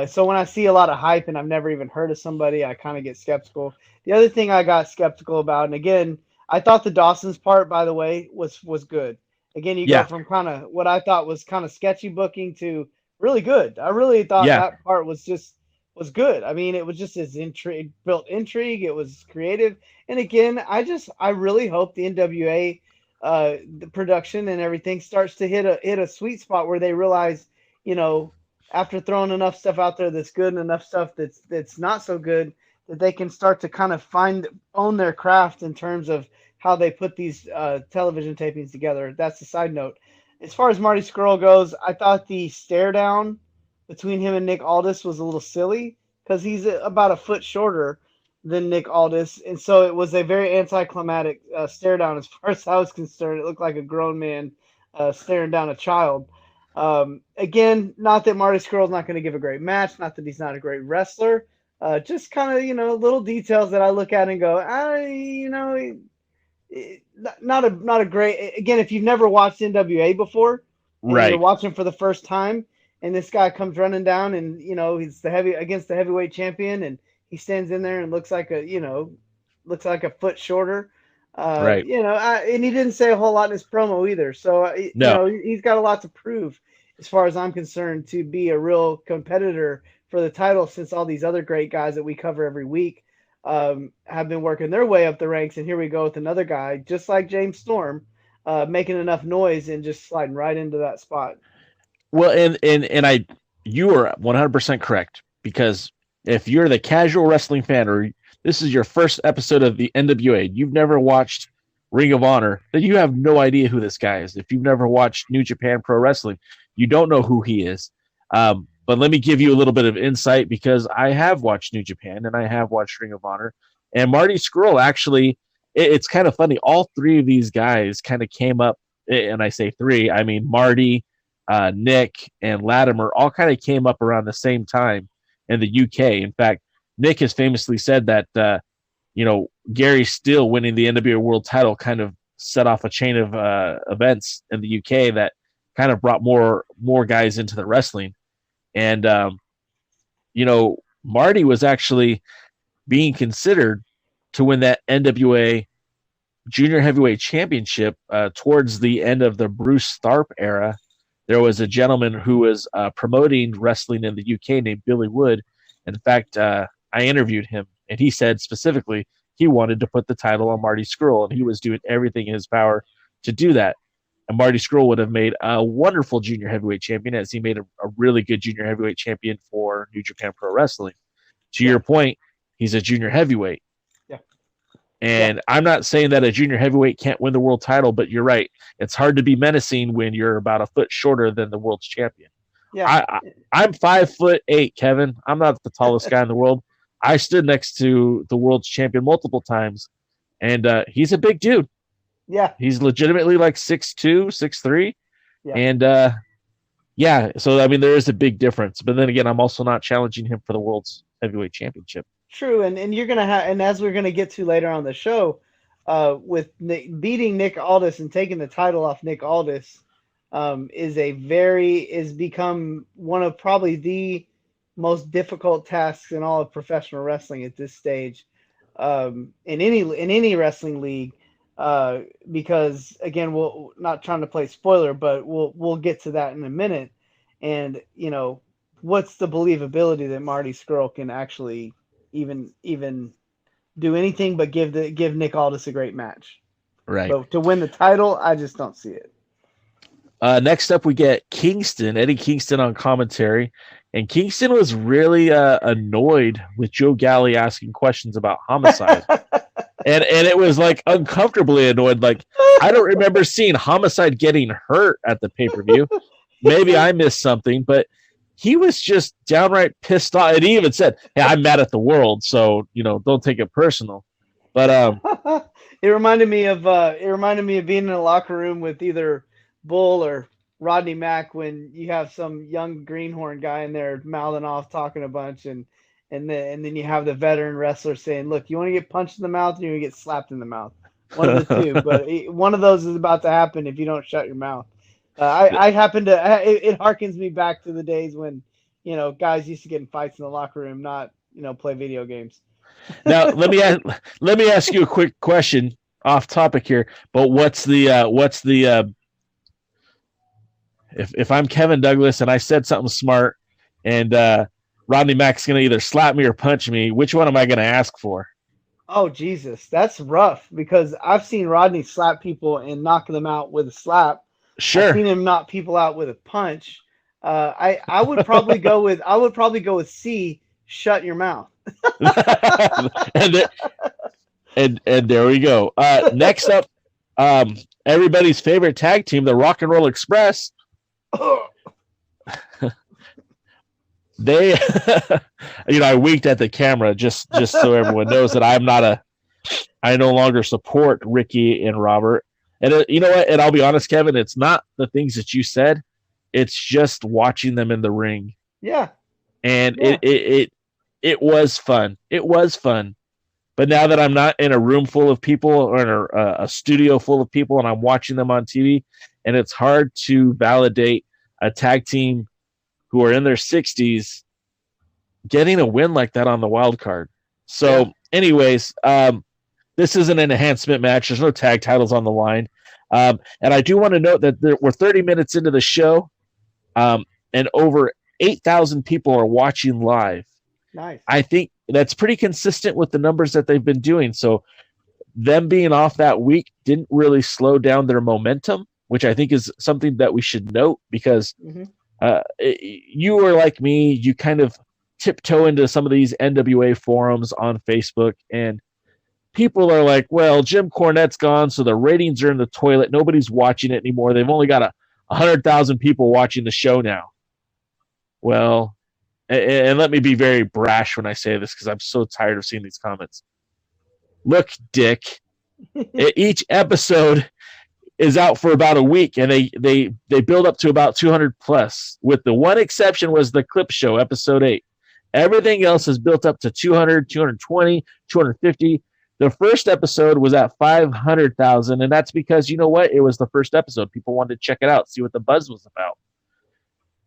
So when I see a lot of hype and I've never even heard of somebody, I kind of get skeptical. The other thing I got skeptical about, and again, I thought the Dawson's part, by the way, was good. Again, you go from kind of what I thought was kind of sketchy booking to really good. I really thought that part was good. I mean, it was just as built intrigue. It was creative. And again, I really hope the NWA, the production and everything starts to hit a sweet spot where they realize, after throwing enough stuff out there that's good and enough stuff that's not so good, that they can start to kind of own their craft in terms of how they put these television tapings together. That's the side note. As far as Marty Scurll goes, I thought the stare down between him and Nick Aldous was a little silly because he's about a foot shorter than Nick Aldous. And so it was a very anticlimactic stare down as far as I was concerned. It looked like a grown man staring down a child. Again, not that Marty Scurll's not going to give a great match, not that he's not a great wrestler. Just kind of, little details that I look at and go, not a great, again, if you've never watched NWA before, and you're watching for the first time, and this guy comes running down, and he's against the heavyweight champion, and he stands in there and looks like a foot shorter. And he didn't say a whole lot in his promo either. So he's got a lot to prove, as far as I'm concerned, to be a real competitor for the title. Since all these other great guys that we cover every week have been working their way up the ranks, and here we go with another guy just like James Storm, making enough noise and just sliding right into that spot. Well, and you are 100% correct, because if you're the casual wrestling fan, or this is your first episode of the NWA, you've never watched Ring of Honor, then you have no idea who this guy is. If you've never watched New Japan Pro Wrestling, you don't know who he is. But let me give you a little bit of insight, because I have watched New Japan and I have watched Ring of Honor. And Marty Scurll, actually, it's kind of funny. All three of these guys kind of came up, and I say three, I mean Marty, Nick, and Latimer all kind of came up around the same time in the UK. In fact, Nick has famously said that, Gary Steele winning the NWA World title kind of set off a chain of events in the UK that kind of brought more guys into the wrestling. And, Marty was actually being considered to win that NWA Junior Heavyweight Championship towards the end of the Bruce Tharp era. There was a gentleman who was promoting wrestling in the UK named Billy Wood. In fact, I interviewed him, and he said specifically he wanted to put the title on Marty Scurll, and he was doing everything in his power to do that. And Marty Scurll would have made a wonderful junior heavyweight champion, as he made a really good junior heavyweight champion for New Japan Pro Wrestling. To your point, he's a junior heavyweight. Yeah. And I'm not saying that a junior heavyweight can't win the world title, but you're right. It's hard to be menacing when you're about a foot shorter than the world's champion. Yeah. I'm 5'8", Kevin. I'm not the tallest guy in the world. I stood next to the world's champion multiple times, and he's a big dude. Yeah. He's legitimately like 6'2", 6'3". Yeah. And yeah, so I mean, there is a big difference. But then again, I'm also not challenging him for the world's heavyweight championship. True, and you're gonna have, and as we're gonna get to later on the show, with beating Nick Aldous and taking the title off Nick Aldous, is become one of probably the most difficult tasks in all of professional wrestling at this stage, in any wrestling league, because again, we'll not trying to play spoiler, but we'll get to that in a minute, and what's the believability that Marty Scurll can actually even do anything but give Nick Aldous a great match. Right. But to win the title, I just don't see it. Next up, we get Kingston, Eddie Kingston on commentary. And Kingston was really annoyed with Joe Galli asking questions about Homicide. and it was like uncomfortably annoyed. Like, I don't remember seeing Homicide getting hurt at the pay-per-view. Maybe I missed something, but he was just downright pissed off. And he even said, "Hey, I'm mad at the world, so don't take it personal." But it reminded me of being in a locker room with either Bull or Rodney Mack when you have some young greenhorn guy in there mouthing off, talking a bunch, and then you have the veteran wrestler saying, "Look, you want to get punched in the mouth, or you want to get slapped in the mouth? One of the two, but one of those is about to happen if you don't shut your mouth." It harkens me back to the days when, guys used to get in fights in the locker room, not, play video games. Now, let me ask you a quick question off topic here, but what's the if I'm Kevin Douglas and I said something smart and Rodney Mack's going to either slap me or punch me, which one am I going to ask for? Oh, Jesus, that's rough, because I've seen Rodney slap people and knock them out with a slap. Sure. I've seen him knock people out with a punch. I would probably go with C, shut your mouth. and there we go. Next up, everybody's favorite tag team, the Rock and Roll Express. They, I winked at the camera just so everyone knows that I no longer support Ricky and Robert. And you know what? And I'll be honest, Kevin, it's not the things that you said. It's just watching them in the ring. Yeah. And yeah. It was fun. It was fun. But now that I'm not in a room full of people or in a studio full of people and I'm watching them on TV, and it's hard to validate a tag team who are in their 60s getting a win like that on the wild card. So anyways, this is an enhancement match. There's no tag titles on the line. And I do want to note that we're 30 minutes into the show, and over 8,000 people are watching live. Nice. I think that's pretty consistent with the numbers that they've been doing. So them being off that week didn't really slow down their momentum, which I think is something that we should note, because you were like me, you kind of tiptoe into some of these NWA forums on Facebook, and people are like, well, Jim Cornette's gone, so the ratings are in the toilet. Nobody's watching it anymore. They've only got 100,000 people watching the show now. Well, and let me be very brash when I say this, because I'm so tired of seeing these comments. Look, Dick, each episode is out for about a week, and they build up to about 200 plus, with the one exception was the clip show, episode 8. Everything else is built up to 200, 220, 250. The first episode was at 500,000, and that's because, you know what? It was the first episode. People wanted to check it out, see what the buzz was about.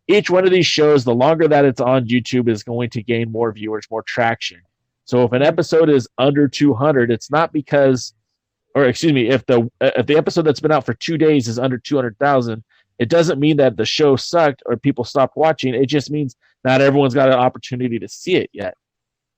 Each one of these shows, the longer that it's on YouTube, is going to gain more viewers, more traction. So if an episode is under 200, it's not because, or excuse me, if the episode that's been out for 2 days is under 200,000, it doesn't mean that the show sucked or people stopped watching. It just means not everyone's got an opportunity to see it yet.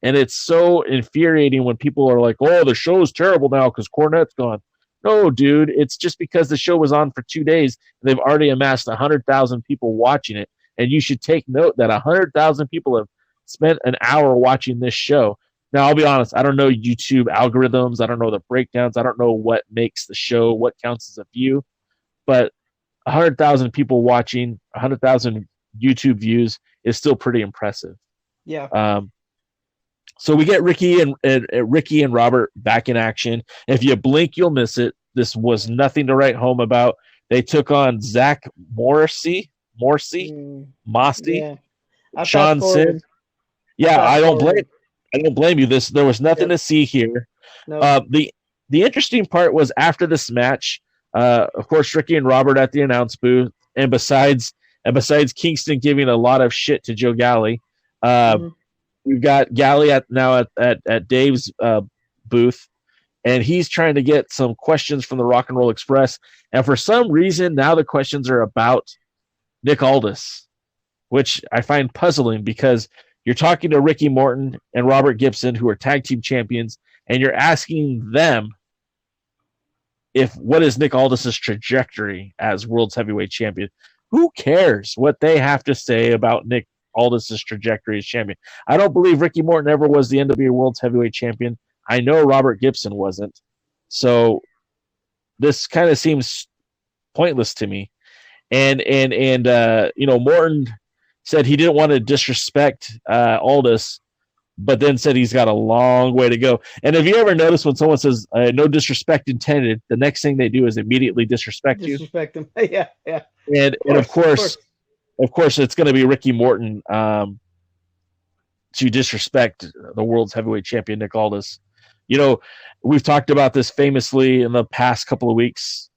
And it's so infuriating when people are like, oh, the show's terrible now because Cornette's gone. No, dude, it's just because the show was on for 2 days. And they've already amassed 100,000 people watching it. And you should take note that 100,000 people have spent an hour watching this show. Now, I'll be honest, I don't know YouTube algorithms. I don't know the breakdowns. I don't know what makes the show, what counts as a view. But 100,000 people watching, 100,000 YouTube views is still pretty impressive. Yeah. So we get Ricky and Robert back in action. If you blink, you'll miss it. This was nothing to write home about. They took on Zach Morrissey, Yeah. Sean Sin. Yeah, I don't blame you. There was nothing to see here. No. The interesting part was after this match, of course, Ricky and Robert at the announce booth, and besides Kingston giving a lot of shit to Joe Galley, we've got Galley at Dave's booth, and he's trying to get some questions from the Rock and Roll Express. And for some reason, now the questions are about Nick Aldous, which I find puzzling because you're talking to Ricky Morton and Robert Gibson, who are tag team champions, and you're asking them what is Nick Aldous' trajectory as World's Heavyweight Champion. Who cares what they have to say about Nick Aldous' trajectory as champion? I don't believe Ricky Morton ever was the NWA World's Heavyweight Champion. I know Robert Gibson wasn't. So this kind of seems pointless to me. And Morton said he didn't want to disrespect Aldous, but then said he's got a long way to go. And have you ever noticed when someone says no disrespect intended, the next thing they do is immediately disrespect you? Disrespect them. Yeah. And of course, it's going to be Ricky Morton to disrespect the world's heavyweight champion, Nick Aldous. We've talked about this famously in the past couple of weeks.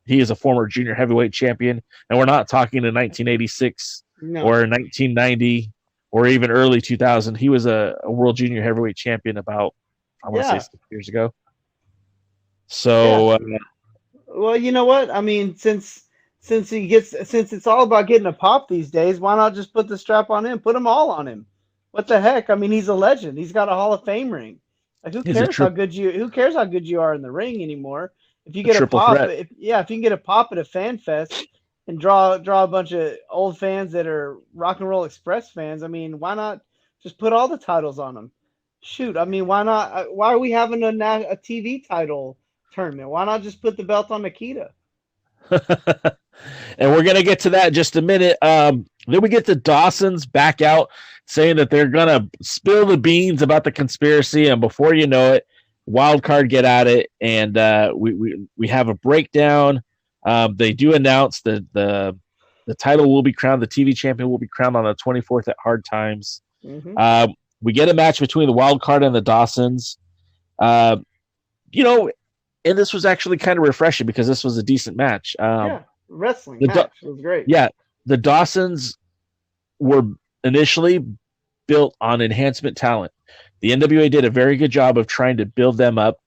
He is a former junior heavyweight champion, and we're not talking in 1986 or 1990 or even early 2000. He was a world junior heavyweight champion about, I want to say 6 years ago. So, well, you know what? I mean, since it's all about getting a pop these days, why not just put the strap on him? Put them all on him. What the heck? I mean, he's a legend. He's got a Hall of Fame ring. Like, who cares how good you are in the ring anymore? If you get a pop, if you can get a pop at a fan fest and draw a bunch of old fans that are Rock and Roll Express fans, I mean, why not just put all the titles on them? Shoot, I mean, why not? Why are we having a TV title tournament? Why not just put the belt on Nikita? And we're going to get to that in just a minute. Then we get the Dawsons back out saying that they're going to spill the beans about the conspiracy. And before you know it, Wildcard get at it. And we have a breakdown. They do announce that the title will be crowned. The TV champion will be crowned on the 24th at Hard Times. Mm-hmm. We get a match between the Wildcard and the Dawsons. And this was actually kind of refreshing because this was a decent match. Wrestling match. It was great. Yeah, the Dawsons were initially built on enhancement talent. The NWA did a very good job of trying to build them up,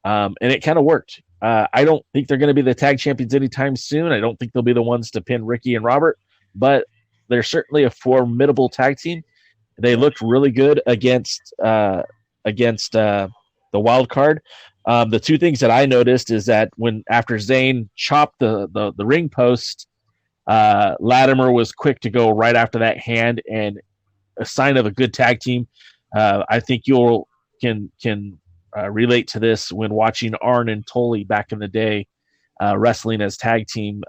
and it kind of worked. I don't think they're going to be the tag champions anytime soon. I don't think they'll be the ones to pin Ricky and Robert, but they're certainly a formidable tag team. They looked really good against the Wildcard. The two things that I noticed is that after Zayn chopped the ring post, Latimer was quick to go right after that hand, and a sign of a good tag team. I think you can relate to this when watching Arn and Tully back in the day wrestling as tag team.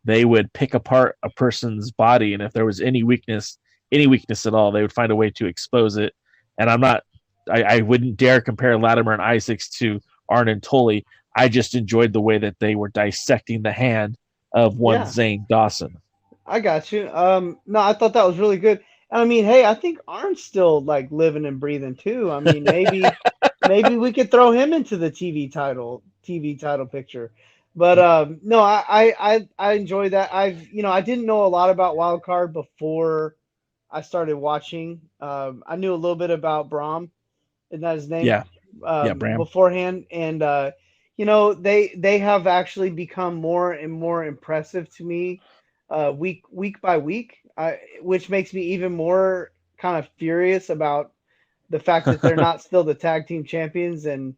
They would pick apart a person's body, and if there was any weakness at all, they would find a way to expose it. And I wouldn't dare compare Latimer and Isaacs to Arn and Tully. I just enjoyed the way that they were dissecting the hand of one Zane Dawson. I got you. No, I thought that was really good. And I mean, hey, I think Arn's still like living and breathing too. I mean, maybe we could throw him into the TV title picture. But no, I enjoy that. I didn't know a lot about Wildcard before I started watching. I knew a little bit about Brahm. Isn't that his name? Yeah. Bram. Beforehand. And, they have actually become more and more impressive to me week by week, which makes me even more kind of furious about the fact that they're not still the tag team champions. And,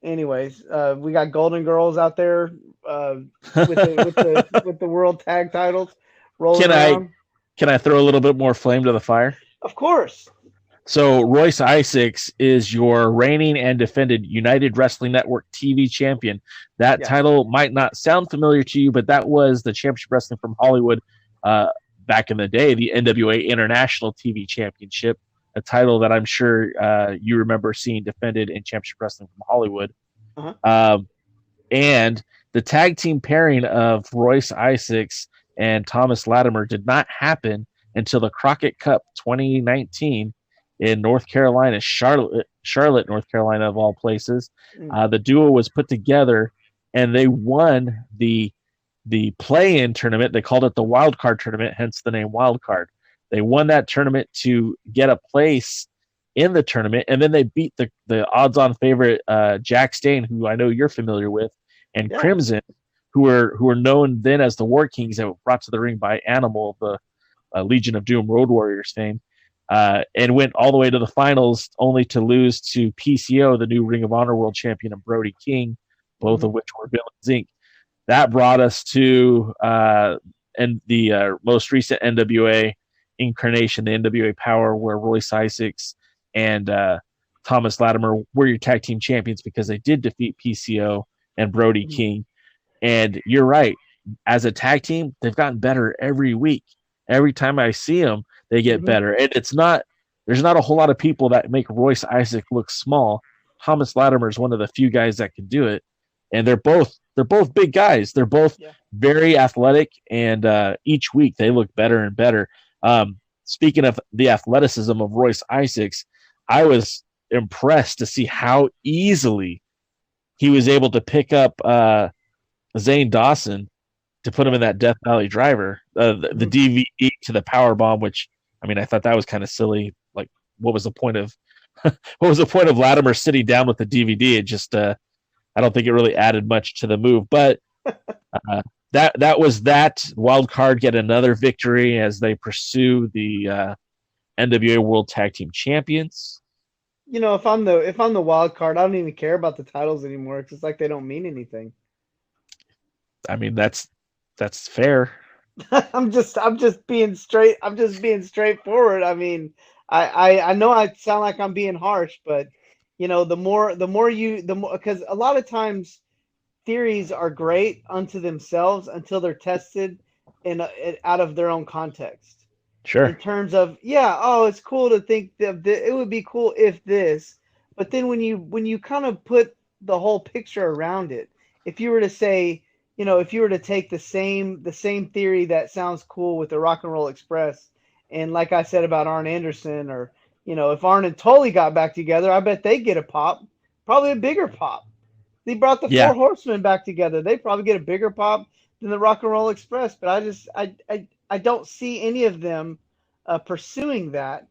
anyways, we got Golden Girls out there with the world tag titles rolling around. Can I throw a little bit more flame to the fire? Of course. So Royce Isaacs is your reigning and defended United Wrestling Network TV champion. That title might not sound familiar to you, but that was the Championship Wrestling from Hollywood back in the day, the NWA International TV Championship, a title that I'm sure you remember seeing defended in Championship Wrestling from Hollywood. And the tag team pairing of Royce Isaacs and Thomas Latimer did not happen until the Crockett Cup 2019 in North Carolina, Charlotte, North Carolina, of all places. The duo was put together, and they won the play-in tournament. They called it the Wildcard tournament, hence the name Wildcard. They won that tournament to get a place in the tournament, and then they beat the odds-on favorite Jack Stain, who I know you're familiar with, and Crimson, who were known then as the War Kings, that were brought to the ring by Animal, the Legion of Doom Road Warriors fame. And went all the way to the finals, only to lose to PCO, the new Ring of Honor World Champion, and Brody King, both of which were Villains Inc. That brought us to the most recent NWA incarnation, the NWA Power, where Royce Isaacs and Thomas Latimer were your tag team champions because they did defeat PCO and Brody King. And you're right, as a tag team, they've gotten better every week. Every time I see them, they get better. And there's not a whole lot of people that make Royce Isaac look small. Thomas Latimer is one of the few guys that can do it. And they're both big guys. They're both very athletic, and each week they look better and better. Speaking of the athleticism of Royce Isaacs, I was impressed to see how easily he was able to pick up Zane Dawson to put him in that Death Valley Driver, the DVD to the power bomb, which, I mean, I thought that was kind of silly. Like, what was the point of Latimer sitting down with the DVD? It just, I don't think it really added much to the move. But that was that. Wild Card get another victory as they pursue the NWA World Tag Team Champions. If I'm the Wild Card, I don't even care about the titles anymore. It's just like they don't mean anything. I mean, that's fair. I'm just being straight. I'm just being straightforward. I mean, I know I sound like I'm being harsh, but the more because a lot of times theories are great unto themselves until they're tested out of their own context. Sure. In terms of it's cool to think that it would be cool if this, but then when you kind of put the whole picture around it, if you were to say, if you were to take the same theory that sounds cool with the Rock and Roll Express, and like I said about Arn Anderson, or if Arn and Tully got back together, I bet they'd get a pop, probably a bigger pop. They brought the Four Horsemen back together, they'd probably get a bigger pop than the Rock and Roll Express. But I don't see any of them pursuing that.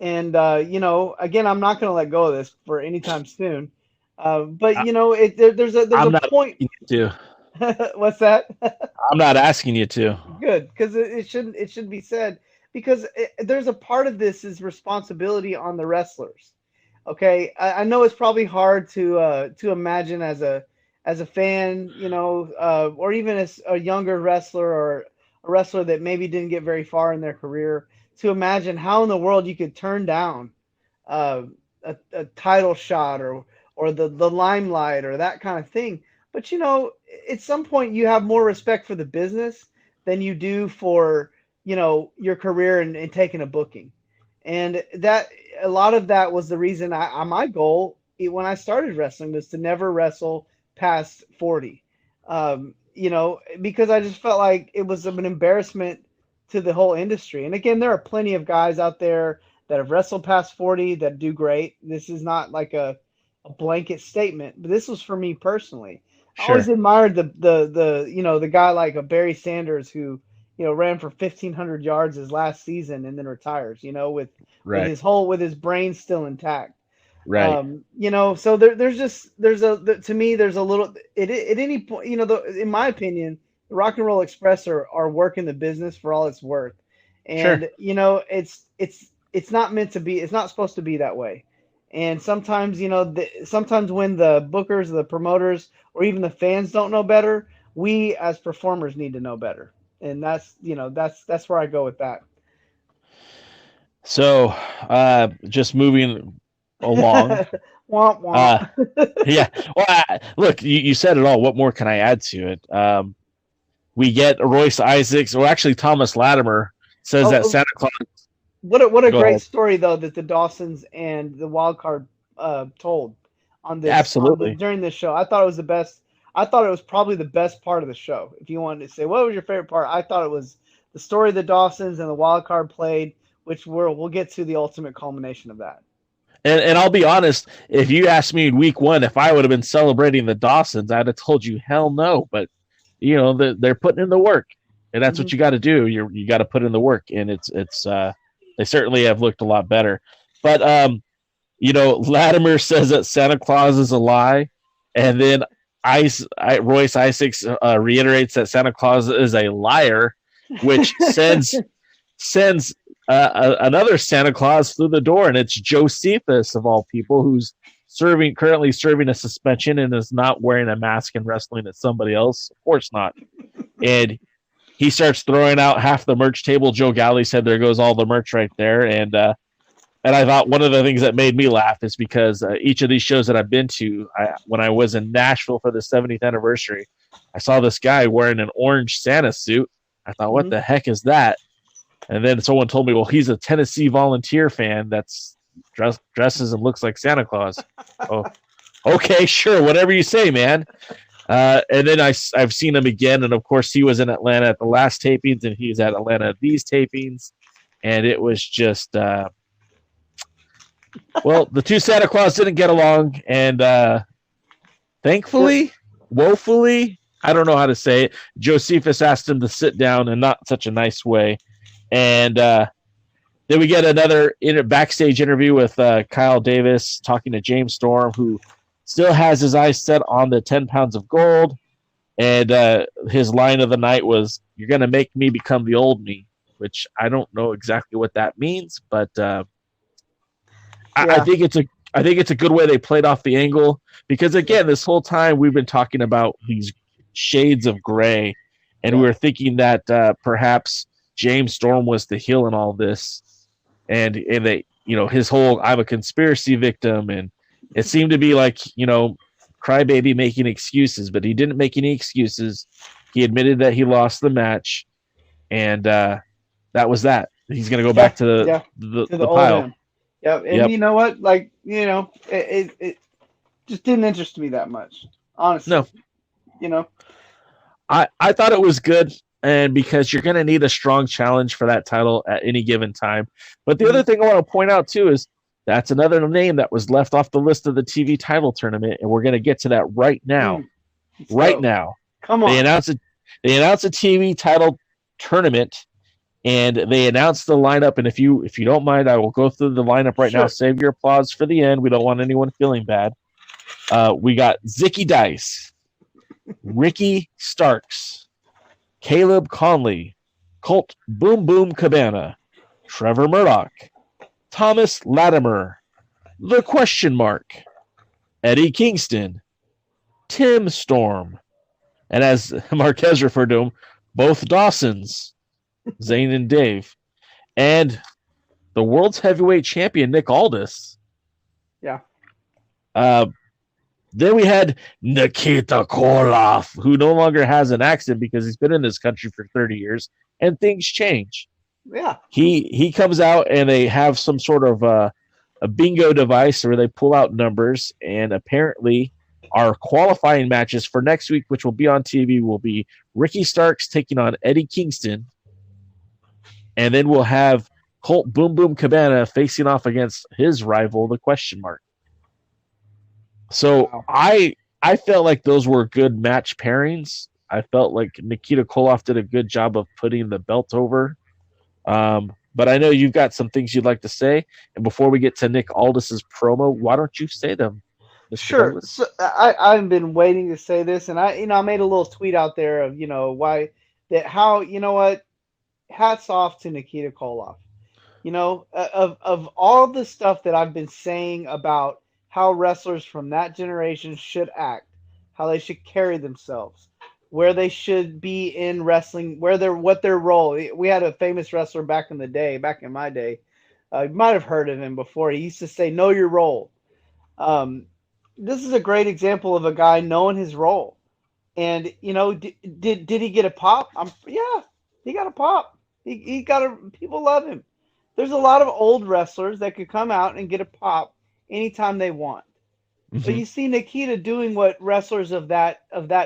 And again, I'm not going to let go of this for any time soon. But there's a point. What's that? I'm not asking you to. Good, because it shouldn't be said, because there's a part of this is responsibility on the wrestlers. Okay, I know it's probably hard to imagine as a fan, or even as a younger wrestler or a wrestler that maybe didn't get very far in their career, to imagine how in the world you could turn down a title shot or the limelight or that kind of thing. But, at some point you have more respect for the business than you do for, your career and taking a booking. And that a lot of that was the reason my goal when I started wrestling was to never wrestle past 40. Because I just felt like it was an embarrassment to the whole industry. And again, there are plenty of guys out there that have wrestled past 40 that do great. This is not like a blanket statement, but this was for me personally. Sure. I always admired the guy like a Barry Sanders who, ran for 1,500 yards his last season and then retires, with his brain still intact. Right. So there's a little, at any point, in my opinion, the Rock and Roll Express are working the business for all it's worth. And Sure. you know, it's not meant to be. It's not supposed to be that way. And sometimes, you know, sometimes when the bookers, the promoters, or even the fans don't know better, we as performers need to know better. And that's, you know, that's where I go with that. So, just moving along. Womp womp. Yeah. Well, look, you said it all. What more can I add to it? We get Royce Isaacs, or actually Thomas Latimer says that Santa Claus. What a Go great ahead. story though that the Dawsons and the Wildcard told on this Absolutely. during this show. I thought it was the best. I thought it was probably the best part of the show. If you wanted to say what was your favorite part, I thought it was the story the Dawsons and the Wildcard played, which we'll get to the ultimate culmination of that. And I'll be honest, if you asked me in week 1 if I would have been celebrating the Dawsons, I'd have told you hell no. But you know, they're putting in the work, and that's what you got to do. You got to put in the work, and it's they certainly have looked a lot better. But you know, Latimer says that Santa Claus is a lie, and then Royce Isaacs reiterates that Santa Claus is a liar, which sends another Santa Claus through the door, and it's Josephus of all people, who's currently serving a suspension and is not wearing a mask and wrestling at somebody else. Of course not. And he starts throwing out half the merch table. Joe Galley said, "There goes all the merch right there." And I thought one of the things that made me laugh is because each of these shows that I've been to, when I was in Nashville for the 70th anniversary, I saw this guy wearing an orange Santa suit. I thought, what the heck is that? And then someone told me, well, he's a Tennessee Volunteer fan that's dresses and looks like Santa Claus. Oh, okay, sure, whatever you say, man. And then I've seen him again, and of course he was in Atlanta at the last tapings, and he's at Atlanta at these tapings, and it was just well, the two Santa Claus didn't get along, and thankfully, woefully, I don't know how to say it, Josephus asked him to sit down, and not such a nice way. And then we get another backstage interview with Kyle Davis talking to James Storm, who still has his eyes set on the 10 pounds of gold. And his line of the night was, "You're going to make me become the old me," which I don't know exactly what that means, but I think it's a good way they played off the angle, because again, this whole time we've been talking about these shades of gray, and we were thinking that perhaps James Storm was the heel in all this, and they, you know, his whole "I'm a conspiracy victim," and it seemed to be like, you know, Crybaby making excuses, but he didn't make any excuses. He admitted that he lost the match, and that was that. He's going to go back to the pile. Man. Yep. And you know what? Like, you know, it just didn't interest me that much, honestly. No. You know, I thought it was good, and because you're going to need a strong challenge for that title at any given time. But the other thing I want to point out too is that's another name that was left off the list of the TV title tournament, and we're going to get to that right now. Now. Come on. They announced a TV title tournament, and they announced the lineup. And if you don't mind, I will go through the lineup right now. Save your applause for the end. We don't want anyone feeling bad. We got Zicky Dice, Ricky Starks, Caleb Conley, Colt Boom Boom Cabana, Trevor Murdoch, Thomas Latimer, The Question Mark, Eddie Kingston, Tim Storm, and as Marquez referred to them, both Dawsons, Zane and Dave, and the world's heavyweight champion, Nick Aldous. Yeah. Then we had Nikita Kolloff, who no longer has an accent because he's been in this country for 30 years, and things change. Yeah. He comes out, and they have some sort of a bingo device where they pull out numbers, and apparently our qualifying matches for next week, which will be on TV, will be Ricky Starks taking on Eddie Kingston, and then we'll have Colt Boom Boom Cabana facing off against his rival, The Question Mark. So I felt like those were good match pairings. I felt like Nikita Kolloff did a good job of putting the belt over. But I know you've got some things you'd like to say. And before we get to Nick Aldis's promo, why don't you say them? Mr. Sure. Douglas? So I've been waiting to say this, and I made a little tweet out there of, how, hats off to Nikita Kolloff. You know, of all the stuff that I've been saying about how wrestlers from that generation should act, how they should carry themselves, where they should be in wrestling, what their role. We had a famous wrestler back in my day. You might have heard of him before. He used to say, "Know your role." This is a great example of a guy knowing his role. And you know, did he get a pop? Yeah, he got a pop. He got a. People love him. There's a lot of old wrestlers that could come out and get a pop anytime they want. But you see Nikita doing what wrestlers of that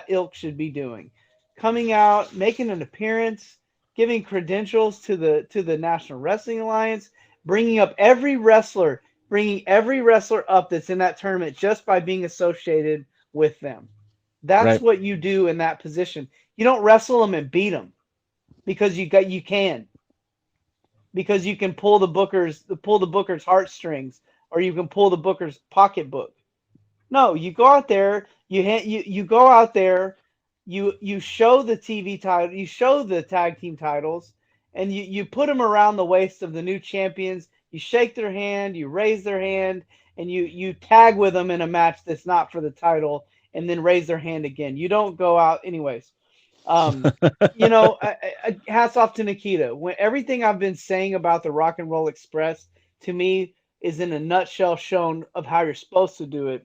ilk should be doing. Coming out, making an appearance, giving credentials to the National Wrestling Alliance, bringing every wrestler up that's in that tournament just by being associated with them. That's right. What you do in that position. You don't wrestle them and beat them because you can. Because you can pull the booker's heartstrings, or you can pull the booker's pocketbook. No, you go out there, you go out there, you show the TV title, you show the tag team titles, and you put them around the waist of the new champions. You shake their hand, you raise their hand, and you tag with them in a match that's not for the title, and then raise their hand again. You don't go out anyways. You know, hats off to Nikita. When everything I've been saying about the Rock and Roll Express, to me, is in a nutshell shown of how you're supposed to do it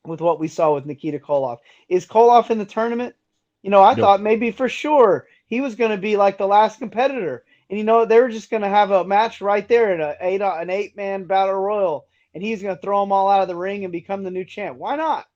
with what we saw with Nikita Kolloff. Is Kolloff in the tournament? You know, I thought maybe for sure he was going to be like the last competitor. And, you know, they were just going to have a match right there in an 8-man battle royal, and he's going to throw them all out of the ring and become the new champ. Why not?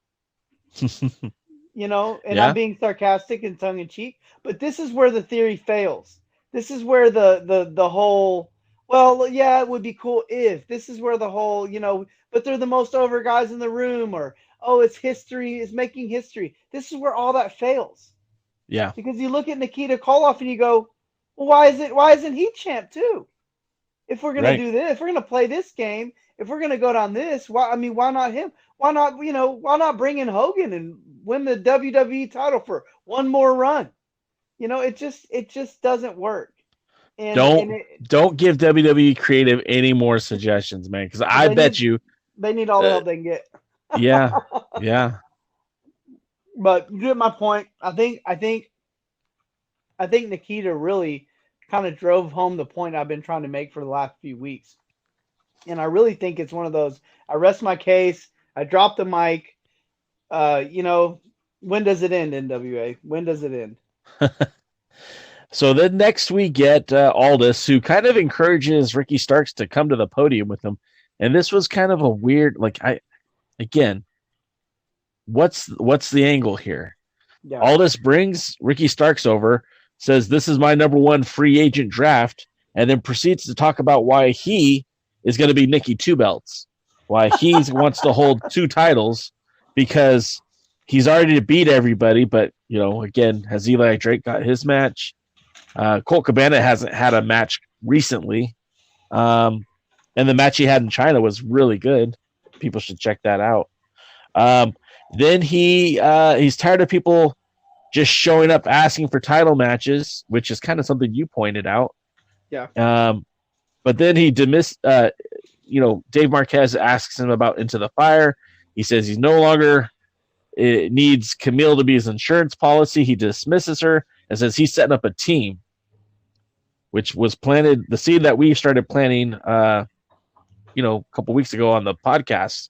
You know, and I'm being sarcastic and tongue-in-cheek, but this is where the theory fails. This is where the whole, well, yeah, it would be cool if. This is where the whole, you know, but they're the most over guys in the room, or, oh, it's history, it's making history. This is where all that fails. Yeah. Because you look at Nikita Kolloff and you go, well, why isn't he champ too? If we're going to do this, if we're going to play this game, if we're going to go down this, why not him? Why not bring in Hogan and win the WWE title for one more run? You know, it just doesn't work. And don't give WWE creative any more suggestions, man, because I bet you they need all the help they can get. Yeah. But you get my point. I think Nikita really kind of drove home the point I've been trying to make for the last few weeks. And I really think it's one of those, I rest my case, I drop the mic. You know, when does it end, NWA? When does it end? So then next we get Aldous, who kind of encourages Ricky Starks to come to the podium with him. And this was kind of a weird, what's the angle here? Yeah. Aldous brings Ricky Starks over, says, this is my number one free agent draft, and then proceeds to talk about why he is going to be Nikki Two Belts, why he wants to hold two titles, because he's already beat everybody. But, you know, again, has Eli Drake got his match? Colt Cabana hasn't had a match recently. And the match he had in China was really good. People should check that out. Then he's tired of people just showing up asking for title matches, which is kind of something you pointed out. Yeah. But then he Dave Marquez asks him about Into the Fire. He says he's no longer needs Camille to be his insurance policy. He dismisses her and says he's setting up a team, which was planted, the seed that we started planting, a couple weeks ago on the podcast,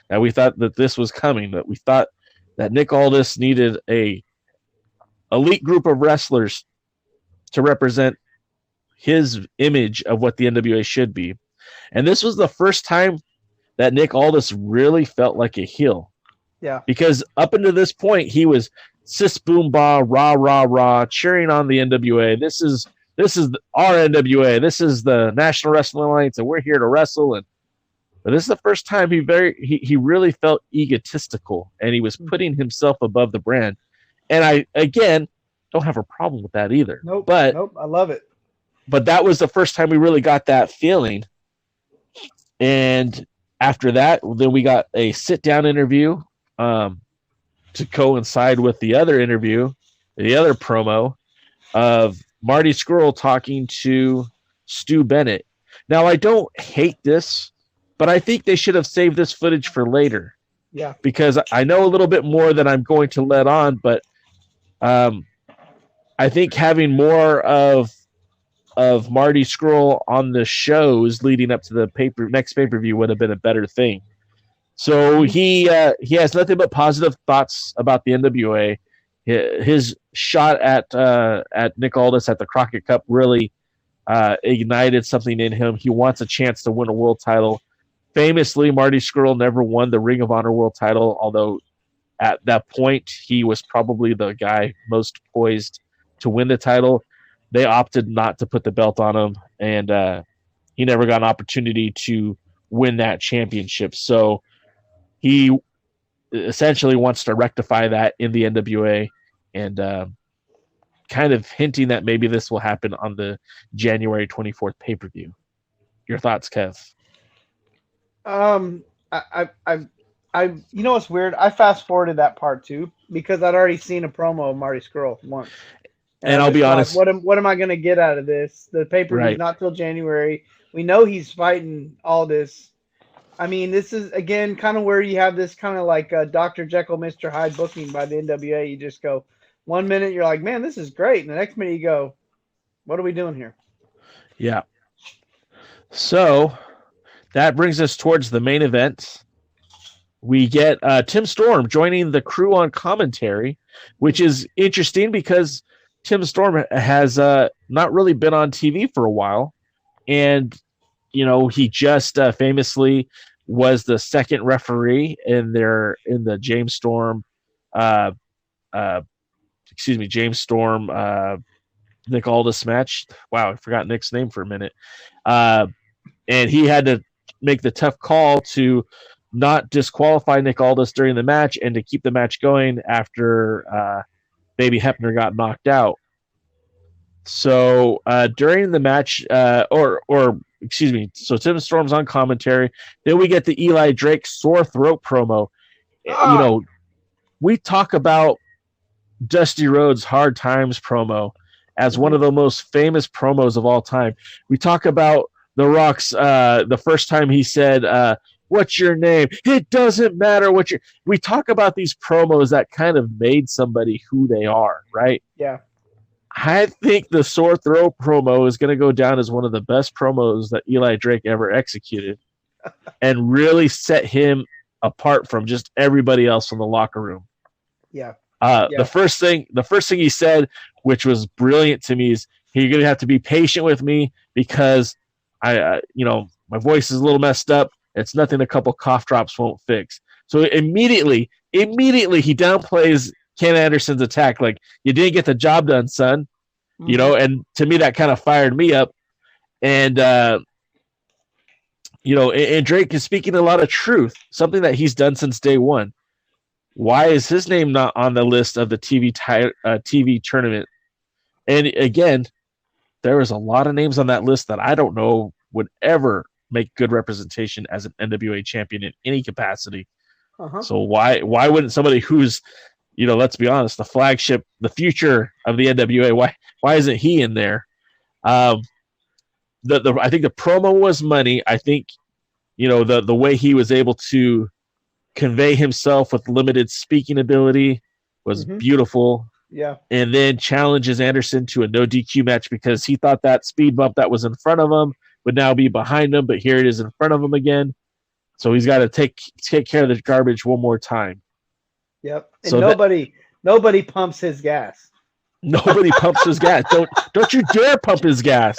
that we thought that this was coming, that we thought that Nick Aldis needed a elite group of wrestlers to represent his image of what the NWA should be. And this was the first time that Nick Aldis really felt like a heel. Yeah. Because up until this point, he was sis boom ba, rah, rah, rah, cheering on the NWA. This is our NWA. This is the National Wrestling Alliance, and we're here to wrestle. But this is the first time he really felt egotistical, and he was putting himself above the brand. And I, again, don't have a problem with that either. Nope, I love it. But that was the first time we really got that feeling. And after that, then we got a sit-down interview to coincide with the other interview, the other promo of Marty Scurll talking to Stu Bennett. Now, I don't hate this, but I think they should have saved this footage for later. Yeah. Because I know a little bit more than I'm going to let on, but I think having more of Marty Scurll on the shows leading up to the next pay-per-view would have been a better thing. So he has nothing but positive thoughts about the NWA. His shot at Nick Aldous at the Crockett Cup really ignited something in him. He wants a chance to win a world title. Famously, Marty Scurll never won the Ring of Honor world title, although at that point he was probably the guy most poised to win the title. They opted not to put the belt on him, and he never got an opportunity to win that championship. So he essentially wants to rectify that in the NWA, and kind of hinting that maybe this will happen on the January 24th pay-per-view. Your thoughts, Kev? You know what's weird? I fast forwarded that part too because I'd already seen a promo of Marty Scurll once. And I'll be honest. What am I going to get out of this? The pay-per-view is not till January. We know he's fighting Aldous. I mean, this is, again, kind of where you have this kind of like Dr. Jekyll, Mr. Hyde booking by the NWA. You just go, 1 minute you're like, man, this is great. And the next minute you go, what are we doing here? Yeah. So that brings us towards the main event. We get Tim Storm joining the crew on commentary, which is interesting because Tim Storm has not really been on TV for a while. And, you know, he just famously was the second referee in the James Storm, Nick Aldous match. Wow, I forgot Nick's name for a minute. And he had to make the tough call to not disqualify Nick Aldous during the match and to keep the match going after Baby Hebner got knocked out. So during the match, so Tim Storm's on commentary. Then we get the Eli Drake sore throat promo. You know, we talk about Dusty Rhodes' Hard Times promo as one of the most famous promos of all time. We talk about The Rock's the first time he said, what's your name? It doesn't matter what your... We talk about these promos that kind of made somebody who they are, right? Yeah. I think the sore throat promo is going to go down as one of the best promos that Eli Drake ever executed and really set him apart from just everybody else in the locker room. Yeah. The first thing he said, which was brilliant to me, is you're going to have to be patient with me because my voice is a little messed up. It's nothing a couple cough drops won't fix. So immediately he downplays Ken Anderson's attack. Like, you didn't get the job done, son. You know, and to me that kind of fired me up. And and Drake is speaking a lot of truth, something that he's done since day one. Why is his name not on the list of the TV tournament? And again, there was a lot of names on that list that I don't know would ever make good representation as an NWA champion in any capacity. So why wouldn't somebody who's, let's be honest, the flagship, the future of the NWA, why isn't he in there? I think the promo was money. I think, the way he was able to convey himself with limited speaking ability was beautiful. Yeah. And then challenges Anderson to a no DQ match because he thought that speed bump that was in front of him would now be behind him, but here it is in front of him again. So he's got to take care of the garbage one more time. Yep. And so nobody pumps his gas. Nobody pumps his gas. Don't you dare pump his gas.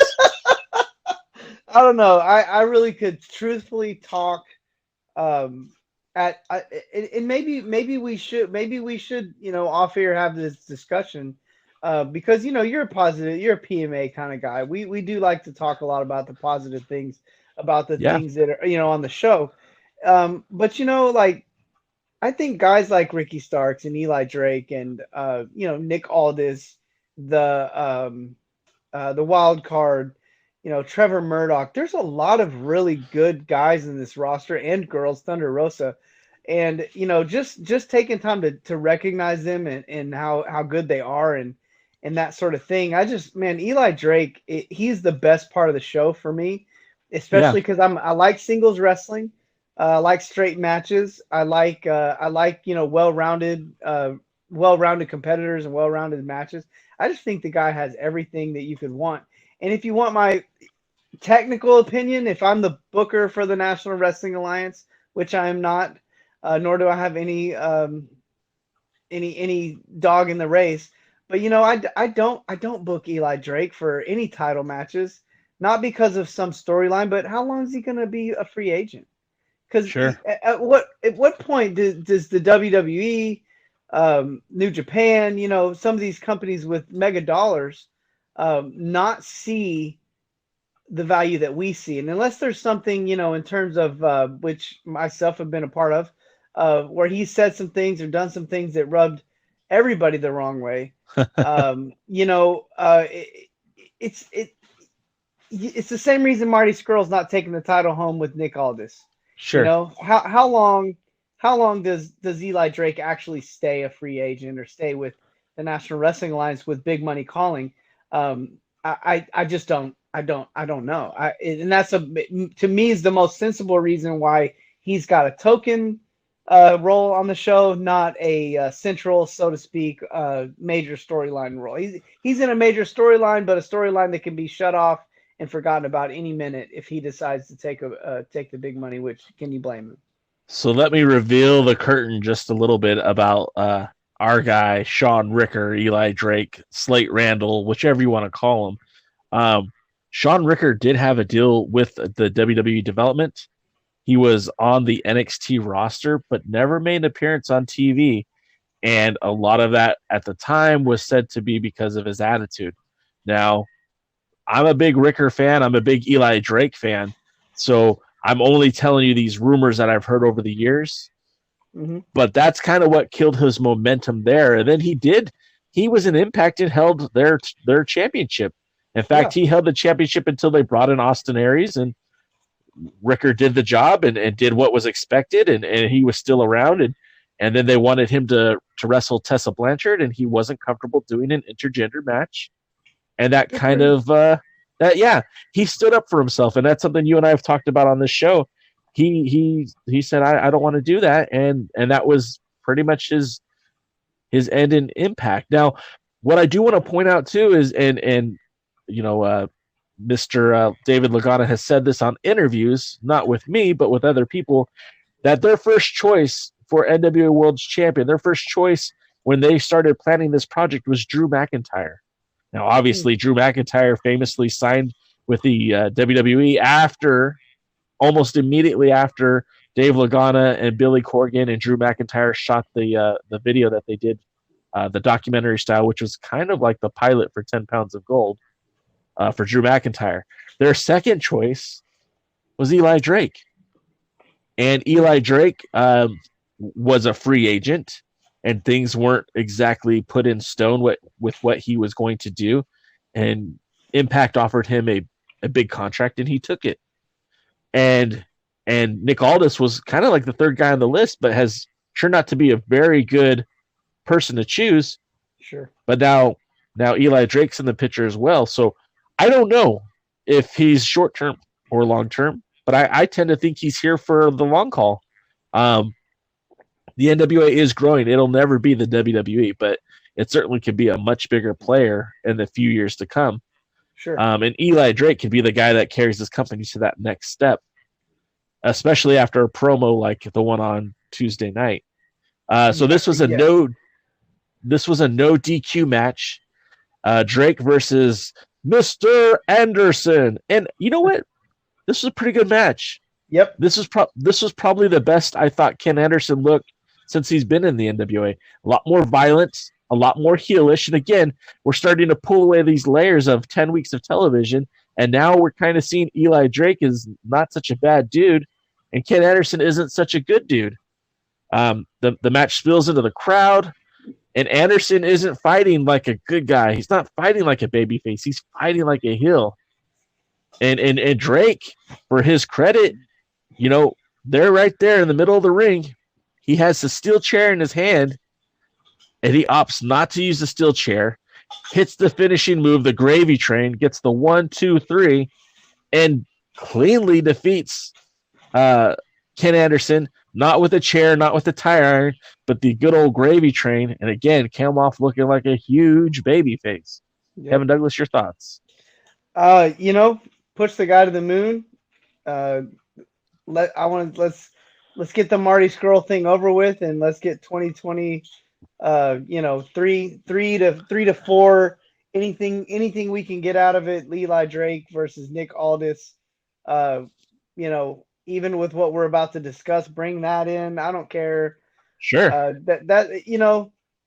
I don't know. I really could truthfully talk and maybe we should off air have this discussion because you're a PMA kind of guy. We do like to talk a lot about the positive things about the things that are on the show. But I think guys like Ricky Starks and Eli Drake and Nick Aldous, the Wildcard, Trevor Murdoch. There's a lot of really good guys in this roster and girls, Thunder Rosa, and just taking time to recognize them and how good they are and and that sort of thing. Eli Drake, he's the best part of the show for me, especially because I like singles wrestling. I like straight matches. I like well-rounded competitors and well-rounded matches. I just think the guy has everything that you could want. And if you want my technical opinion, if I'm the booker for the National Wrestling Alliance, which I am not, nor do I have any dog in the race, but I don't book Eli Drake for any title matches, not because of some storyline, but how long is he going to be a free agent? Because at what point does the WWE, New Japan, some of these companies with mega dollars, not see the value that we see? And unless there's something, in terms of which myself have been a part of, where he said some things or done some things that rubbed everybody the wrong way, it's the same reason Marty Scurll's not taking the title home with Nick Aldous. Sure. How long does Eli Drake actually stay a free agent or stay with the National Wrestling Alliance with big money calling? I just don't know. And that's to me is the most sensible reason why he's got a token role on the show, not a central, so to speak, major storyline role. He's in a major storyline, but a storyline that can be shut off and forgotten about any minute if he decides to take the big money. Which, can you blame him? So let me reveal the curtain just a little bit about our guy Sean Ricker, Eli Drake, Slate Randall, whichever you want to call him. Sean Ricker did have a deal with the WWE development. He was on the NXT roster, but never made an appearance on TV. And a lot of that at the time was said to be because of his attitude. Now, I'm a big Ricker fan. I'm a big Eli Drake fan. So I'm only telling you these rumors that I've heard over the years. Mm-hmm. But that's kind of what killed his momentum there. And then he was in Impact and held their championship. In fact, he held the championship until they brought in Austin Aries, and Ricker did the job and did what was expected, and he was still around. And then they wanted him to wrestle Tessa Blanchard, and he wasn't comfortable doing an intergender match. And that kind of he stood up for himself, and that's something you and I have talked about on this show. He said, I don't want to do that, and that was pretty much his end in Impact. Now, what I do want to point out too is, Mr. David Logano has said this on interviews, not with me, but with other people, that their first choice for NWA World's Champion, their first choice when they started planning this project was Drew McIntyre. Now, obviously, Drew McIntyre famously signed with the WWE almost immediately after Dave Lagana and Billy Corgan and Drew McIntyre shot the video that they did, the documentary style, which was kind of like the pilot for 10 Pounds of Gold for Drew McIntyre. Their second choice was Eli Drake. And Eli Drake was a free agent, and things weren't exactly put in stone with what he was going to do. And Impact offered him a big contract, and he took it. And Nick Aldous was kind of like the third guy on the list, but has turned out to be a very good person to choose. Sure. But now Eli Drake's in the picture as well. So I don't know if he's short-term or long-term, but I tend to think he's here for the long haul. The NWA is growing. It'll never be the WWE, but it certainly could be a much bigger player in the few years to come. Sure. And Eli Drake could be the guy that carries this company to that next step, especially after a promo like the one on Tuesday night. So this was a no DQ match. Drake versus Mr. Anderson. And you know what? This was a pretty good match. Yep. This was probably the best I thought Ken Anderson looked since he's been in the NWA. A lot more violence, a lot more heelish. And again, we're starting to pull away these layers of 10 weeks of television. And now we're kind of seeing Eli Drake is not such a bad dude, and Ken Anderson isn't such a good dude. The match spills into the crowd, and Anderson isn't fighting like a good guy. He's not fighting like a babyface. He's fighting like a heel. And Drake, for his credit, they're right there in the middle of the ring. He has the steel chair in his hand, and he opts not to use the steel chair. hits the finishing move, the gravy train, gets the 1, 2, 3, and cleanly defeats Ken Anderson, not with a chair, not with a tire iron, but the good old gravy train. And again, came off looking like a huge baby face. Yep. Kevin Douglas, your thoughts? Push the guy to the moon. Let's get the Marty Scurll thing over with, and let's get 2020. 3 to 4. Anything we can get out of it. Eli Drake versus Nick Aldous. Even with what we're about to discuss, bring that in. I don't care. Sure.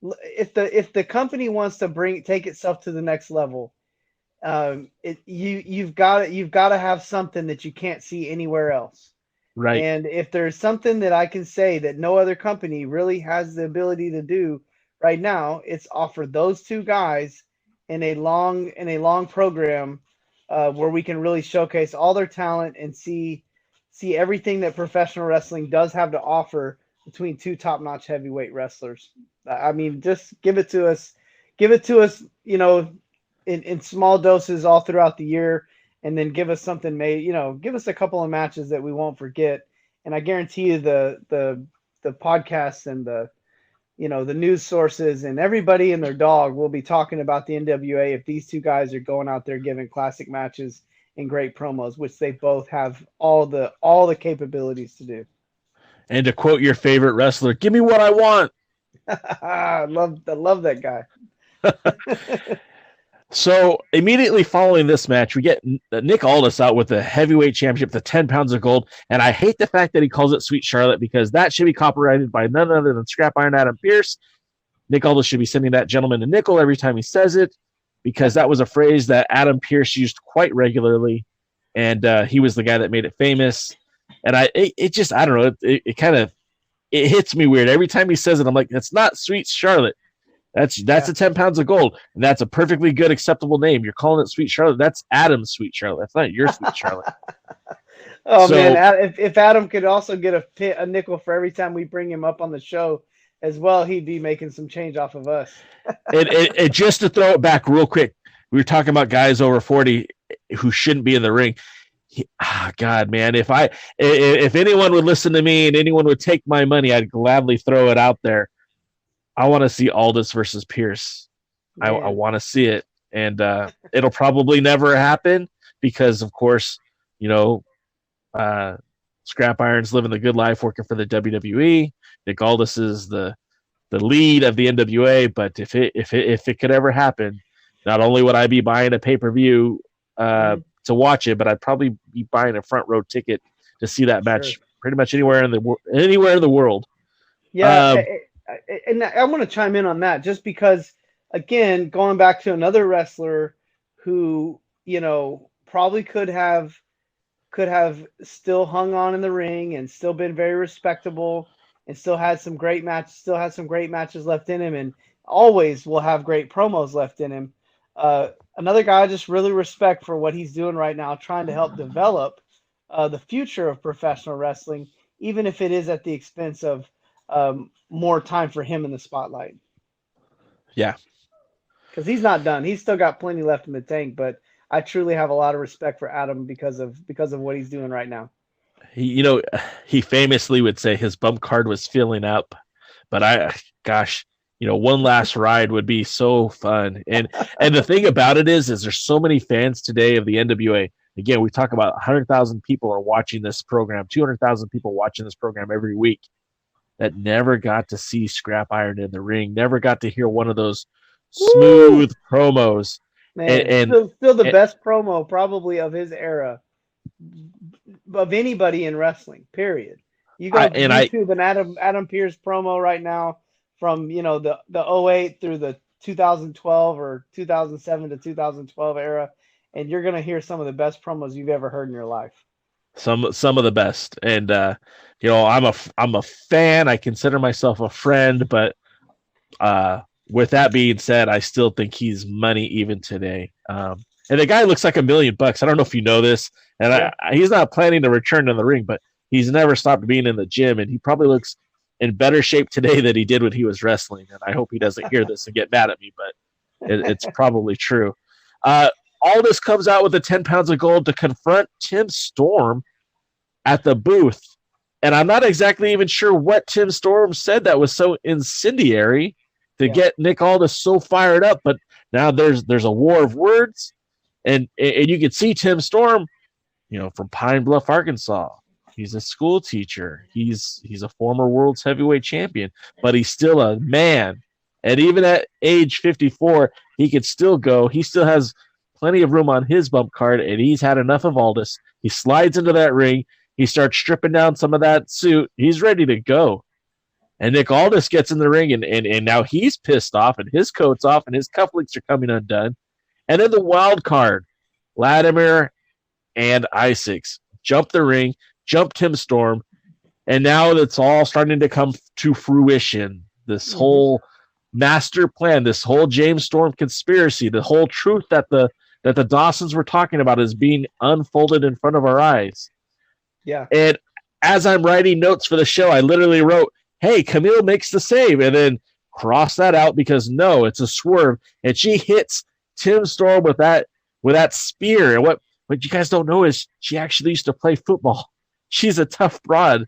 If the company wants to take itself to the next level, you've got to have something that you can't see anywhere else. Right. And if there's something that I can say that no other company really has the ability to do right now, it's offer those two guys in a long program where we can really showcase all their talent and see everything that professional wrestling does have to offer between two top-notch heavyweight wrestlers. I mean, just give it to us, in small doses all throughout the year, and then give us something give us a couple of matches that we won't forget. And I guarantee you the podcasts and the news sources and everybody and their dog will be talking about the NWA if these two guys are going out there giving classic matches and great promos, which they both have all the capabilities to do. And to quote your favorite wrestler, give me what I want. I love that guy. So immediately following this match, we get Nick Aldous out with the heavyweight championship, the 10 pounds of gold. And I hate the fact that he calls it Sweet Charlotte, because that should be copyrighted by none other than Scrap Iron Adam Pearce. Nick Aldous should be sending that gentleman a nickel every time he says it, because that was a phrase that Adam Pearce used quite regularly. And he was the guy that made it famous. And it hits me weird. Every time he says it, I'm like, it's not Sweet Charlotte. That's a 10 pounds of gold, and that's a perfectly good, acceptable name. You're calling it Sweet Charlotte. That's Adam's Sweet Charlotte. That's not your Sweet Charlotte. Man, if Adam could also get a nickel for every time we bring him up on the show as well, he'd be making some change off of us. and just to throw it back real quick, we were talking about guys over 40 who shouldn't be in the ring. God, man, if anyone would listen to me and anyone would take my money, I'd gladly throw it out there. I want to see Aldous versus Pearce. I want to see it, and it'll probably never happen because, of course, Scrap Iron's living the good life working for the WWE. Nick Aldous is the lead of the NWA. But if it could ever happen, not only would I be buying a pay-per-view to watch it, but I'd probably be buying a front row ticket to see that match pretty much anywhere in the world. Yeah. And I want to chime in on that just because, again, going back to another wrestler who, probably could have still hung on in the ring and still been very respectable and still had some great matches left in him, and always will have great promos left in him. Another guy I just really respect for what he's doing right now, trying to help develop the future of professional wrestling, even if it is at the expense of more time for him in the spotlight. Yeah. Because he's not done. He's still got plenty left in the tank, but I truly have a lot of respect for Adam because of what he's doing right now. He famously would say his bump card was filling up, but one last ride would be so fun. And the thing about it is there's so many fans today of the NWA. Again, we talk about 100,000 people are watching this program, 200,000 people watching this program every week that never got to see Scrap Iron in the ring, never got to hear one of those smooth promos. Man, still the best promo probably of his era, of anybody in wrestling, period. You go to YouTube and Adam Pearce promo right now from, the 08 through the 2012 or 2007 to 2012 era, and you're going to hear some of the best promos you've ever heard in your life. Some of the best. And I'm a fan. I consider myself a friend, but with that being said, I still think he's money even today. And the guy looks like $1 million. I don't know if you know this, and he's not planning to return to the ring, but he's never stopped being in the gym, and he probably looks in better shape today than he did when he was wrestling. And I hope he doesn't hear this and get mad at me, but it's probably true. Aldous comes out with the 10 pounds of gold to confront Tim Storm at the booth. And I'm not exactly even sure what Tim Storm said that was so incendiary to get Nick Aldous so fired up. But now there's a war of words, and you can see Tim Storm, from Pine Bluff, Arkansas. He's a school teacher. He's a former world's heavyweight champion, but he's still a man. And even at age 54, he could still go. He still has plenty of room on his bump card, and he's had enough of Aldous. He slides into that ring. He starts stripping down some of that suit. He's ready to go. And Nick Aldis gets in the ring, and now he's pissed off, and his coat's off, and his cufflinks are coming undone. And then the wild card, Latimer and Isaacs jump the ring, jump Tim Storm, and now it's all starting to come to fruition. This whole master plan, this whole James Storm conspiracy, the whole truth that the Dawsons were talking about is being unfolded in front of our eyes. Yeah. And as I'm writing notes for the show, I literally wrote, hey, Camille makes the save, and then cross that out because no, it's a swerve. And she hits Tim Storm with that spear. And what you guys don't know is she actually used to play football. She's a tough broad.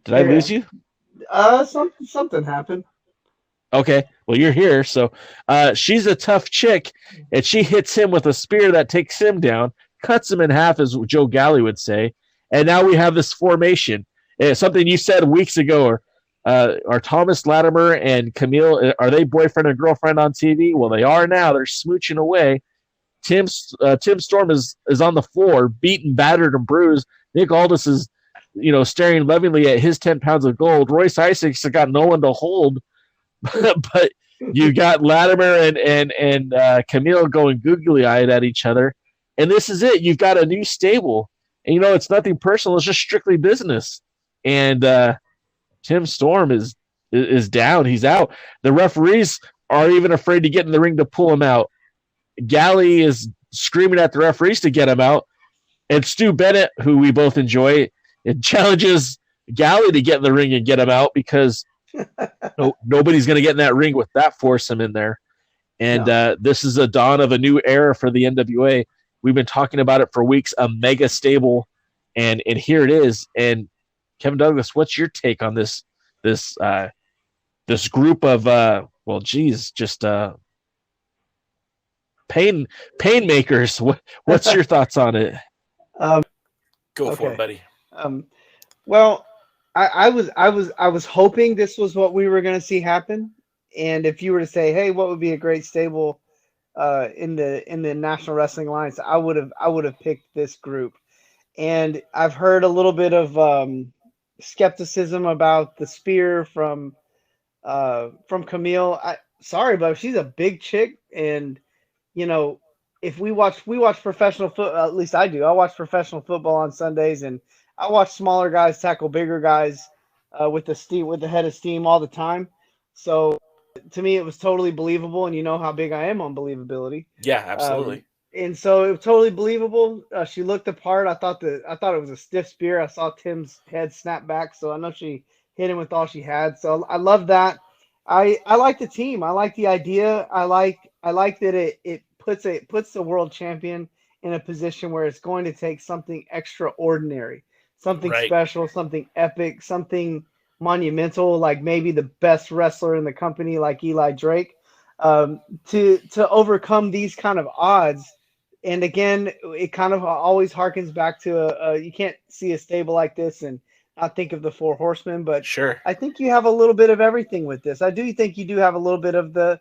Did I lose you? Something happened. Okay, well, you're here. So she's a tough chick, and she hits him with a spear that takes him down, cuts him in half, as Joe Galley would say. And now we have this formation. Something you said weeks ago, are Thomas Latimer and Camille, are they boyfriend and girlfriend on TV? Well, they are now. They're smooching away. Tim Storm is on the floor, beaten, battered, and bruised. Nick Aldis is, staring lovingly at his 10 pounds of gold. Royce Isaacs has got no one to hold. But you got Latimer and Camille going googly-eyed at each other. And this is it. You've got a new stable. And, it's nothing personal. It's just strictly business. And Tim Storm is down. He's out. The referees are even afraid to get in the ring to pull him out. Galley is screaming at the referees to get him out. And Stu Bennett, who we both enjoy, it challenges Galley to get in the ring and get him out because nobody's going to get in that ring with that foursome in there. And this is a dawn of a new era for the NWA. We've been talking about it for weeks, a mega stable, and here it is. And Kevin Douglas, what's your take on this group of just pain makers? What's your thoughts on it? Go for it, buddy. Well, I was hoping this was what we were going to see happen. And if you were to say, hey, what would be a great stable in the National Wrestling Alliance, I would have picked this group. And I've heard a little bit of skepticism about the spear from Camille. Sorry, but she's a big chick, and if we watch professional football, at least I do. I watch professional football on Sundays, and I watch smaller guys tackle bigger guys with the head of steam all the time. So to me, it was totally believable, and you know how big I am on believability. Yeah, absolutely. And so it was totally believable. She looked the part. I thought it was a stiff spear. I saw Tim's head snap back, so I know she hit him with all she had. So I love that. I like the team. I like the idea. I like that it puts the world champion in a position where it's going to take something extraordinary, something special, something epic, something monumental, like maybe the best wrestler in the company, like Eli Drake, to overcome these kind of odds. And again, it kind of always harkens back to you can't see a stable like this and not think of the Four Horsemen, but sure, I think you have a little bit of everything with this. I do think you do have a little bit of the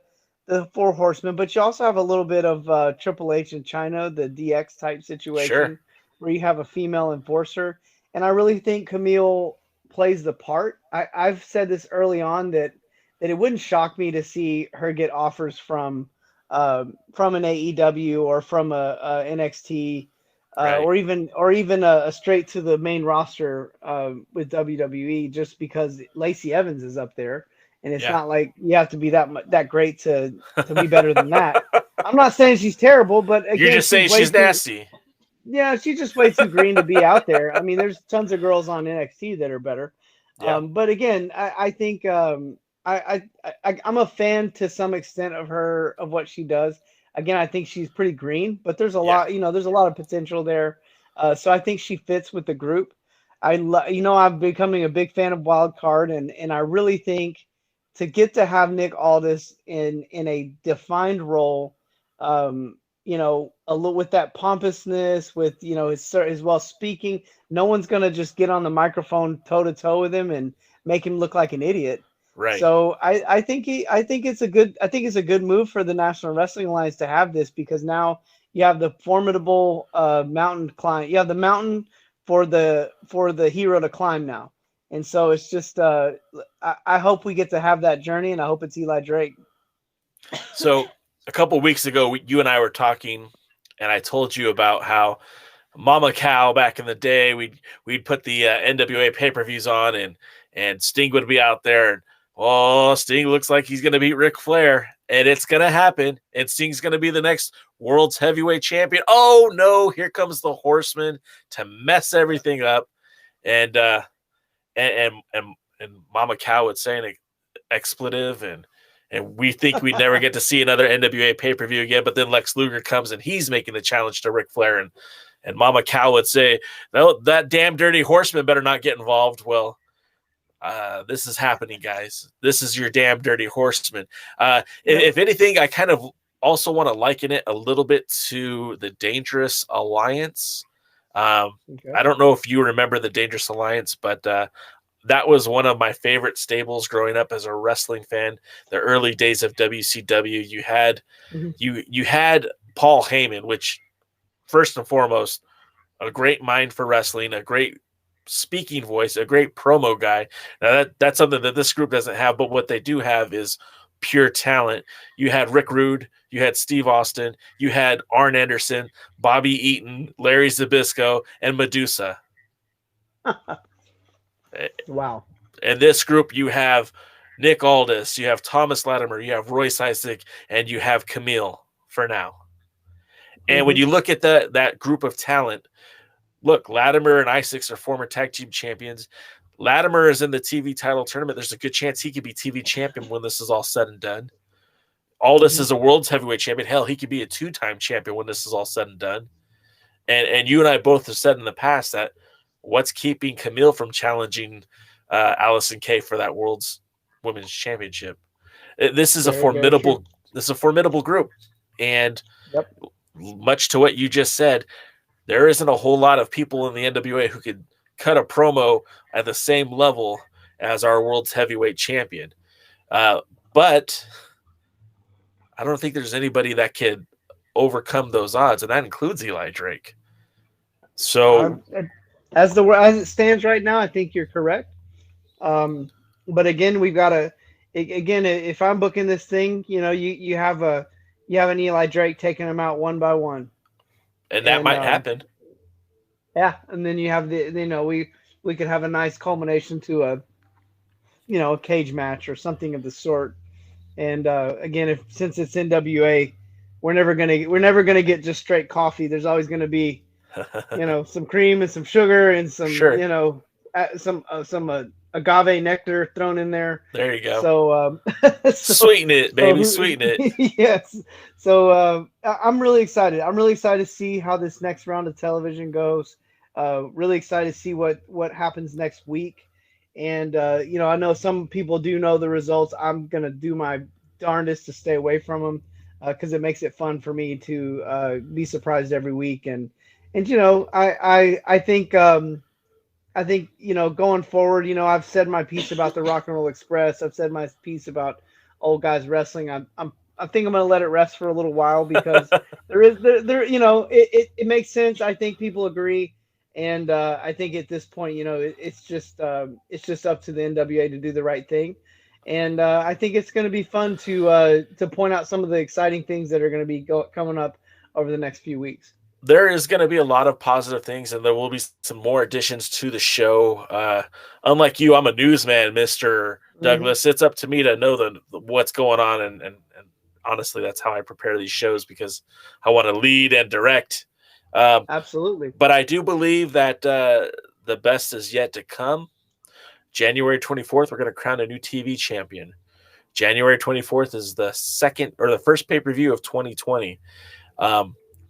Four Horsemen, but you also have a little bit of Triple H and China, the DX type situation, where you have a female enforcer. And I really think Camille plays the part. I've said this early on that it wouldn't shock me to see her get offers from an AEW or from a NXT, or even a straight to the main roster with WWE, just because Lacey Evans is up there. And it's not like you have to be that great to be better than that. I'm not saying she's terrible, but again, you're just saying she's nasty. Yeah, she's just way too green to be out there. I mean, there's tons of girls on NXT that are better. Yeah. But again, I think I'm a fan to some extent of what she does. Again, I think she's pretty green, but there's a lot, there's a lot of potential there. So I think she fits with the group. I'm becoming a big fan of Wildcard, and I really think to get to have Nick Aldous in a defined role, a little with that pompousness, with his well speaking. No one's gonna just get on the microphone toe to toe with him and make him look like an idiot. Right. So I think it's a good move for the National Wrestling Alliance to have this, because now you have the formidable mountain climb. You have the mountain for the hero to climb now. And so it's just I hope we get to have that journey, and I hope it's Eli Drake. So a couple weeks ago, you and I were talking, and I told you about how Mama Cow back in the day, we'd put the NWA pay-per-views on, and Sting would be out there, and Sting looks like he's going to beat Ric Flair, and it's going to happen, and Sting's going to be the next world's heavyweight champion. Oh no, here comes the Horseman to mess everything up, and Mama Cow would say an expletive, and we think we'd never get to see another NWA pay-per-view again, but then Lex Luger comes and he's making the challenge to Ric Flair, and Mama Cow would say, "No, that damn dirty Horseman better not get involved." Well, this is happening, guys. This is your damn dirty Horseman. If anything, I kind of also want to liken it a little bit to the Dangerous Alliance. Okay. I don't know if you remember the Dangerous Alliance, but that was one of my favorite stables growing up as a wrestling fan. The early days of WCW, you had you had Paul Heyman, which first and foremost, a great mind for wrestling, a great speaking voice, a great promo guy. Now that's something that this group doesn't have, but what they do have is pure talent. You had Rick Rude, you had Steve Austin, you had Arn Anderson, Bobby Eaton, Larry Zbyszko, and Medusa. Wow. In this group, you have Nick Aldis, you have Thomas Latimer, you have Royce Isaac, and you have Camille for now. And when you look at that group of talent, look, Latimer and Isaacs are former tag team champions. Latimer is in the TV title tournament. There's a good chance he could be TV champion when this is all said and done. Aldis is a world's heavyweight champion. Hell, he could be a 2-time champion when this is all said and done. And you and I both have said in the past that what's keeping Camille from challenging Allison Kay for that world's women's championship? This is a formidable group. And much to what you just said, there isn't a whole lot of people in the NWA who could cut a promo at the same level as our world's heavyweight champion. But I don't think there's anybody that could overcome those odds, and that includes Eli Drake. So as it stands right now, I think you're correct. But again, we've got to, if I'm booking this thing, you have an Eli Drake taking them out one by one. And that might happen. Yeah, and then you have we could have a nice culmination to a cage match or something of the sort. And again, since it's NWA, we're never gonna get just straight coffee. There's always gonna be some cream and some sugar and some some agave nectar thrown in there. There you go. So sweeten it, baby, sweeten it. Yes. So I'm really excited. I'm really excited to see how this next round of television goes. Really excited to see what happens next week. And I know some people do know the results. I'm gonna do my darndest to stay away from them because it makes it fun for me to be surprised every week. And I think going forward, I've said my piece about the Rock and Roll Express. I've said my piece about Old Guys Wrestling. I think I'm going to let it rest for a little while because it makes sense. I think people agree. And I think at this point, it's just up to the NWA to do the right thing. And I think it's going to be fun to point out some of the exciting things that are going to be coming up over the next few weeks. There is going to be a lot of positive things, and there will be some more additions to the show. Unlike you, I'm a newsman, Mr. Douglas. It's up to me to know what's going on, and honestly, that's how I prepare these shows because I want to lead and direct. Absolutely. But I do believe that the best is yet to come. January 24th, we're going to crown a new TV champion. January 24th is the first pay-per-view of 2020.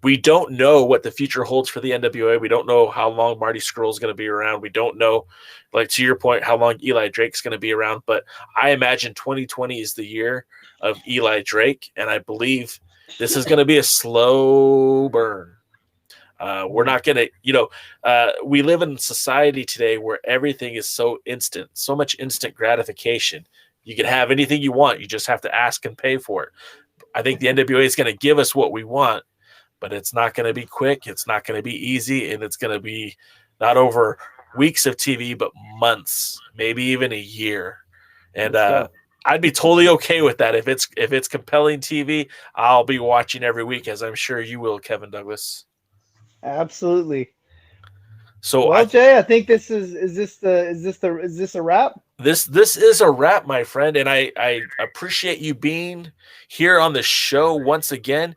We don't know what the future holds for the NWA. We don't know how long Marty Scurll is going to be around. We don't know, like to your point, how long Eli Drake's going to be around. But I imagine 2020 is the year of Eli Drake, and I believe this is going to be a slow burn. We're not going to, we live in a society today where everything is so instant, so much instant gratification. You can have anything you want. You just have to ask and pay for it. I think the NWA is going to give us what we want, but it's not going to be quick. It's not going to be easy. And it's going to be not over weeks of TV, but months, maybe even a year. And I'd be totally okay with that. If it's compelling TV, I'll be watching every week, as I'm sure you will, Kevin Douglas. Absolutely. So, well, Jay, I think this is this a wrap? This is a wrap, my friend, and I appreciate you being here on the show once again.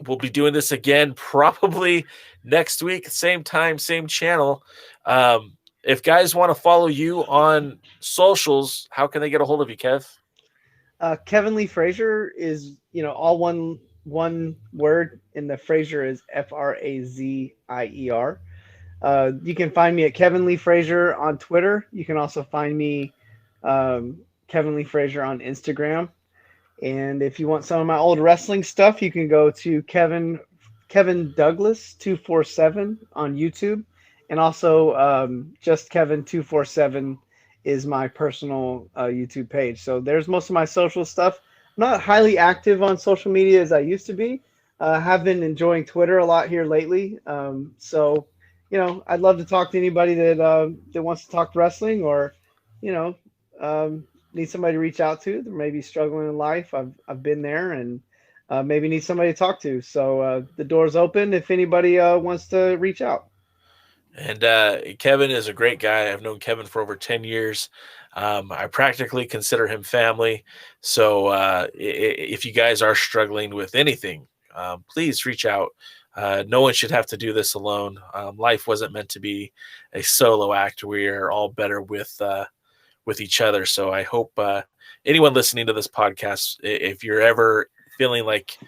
We'll be doing this again probably next week, same time, same channel. If guys want to follow you on socials, how can they get a hold of you, Kev? Kevin Lee Frazier is, all one word, and the Frazier is Frazier. You can find me at Kevin Lee Frazier on Twitter. You can also find me Kevin Lee Frazier on Instagram. And if you want some of my old wrestling stuff, you can go to Kevin Douglas 247 on YouTube. And also just Kevin 247 is my personal YouTube page. So there's most of my social stuff. I'm not highly active on social media as I used to be. Have been enjoying Twitter a lot here lately. So, I'd love to talk to anybody that wants to talk wrestling, or, need somebody to reach out to. They're maybe struggling in life. I've been there, and maybe need somebody to talk to. So the door's open if anybody wants to reach out. And Kevin is a great guy. I've known Kevin for over 10 years. I practically consider him family. So if you guys are struggling with anything, please reach out. No one should have to do this alone. Life wasn't meant to be a solo act. We are all better with each other. So I hope anyone listening to this podcast, if you're ever feeling like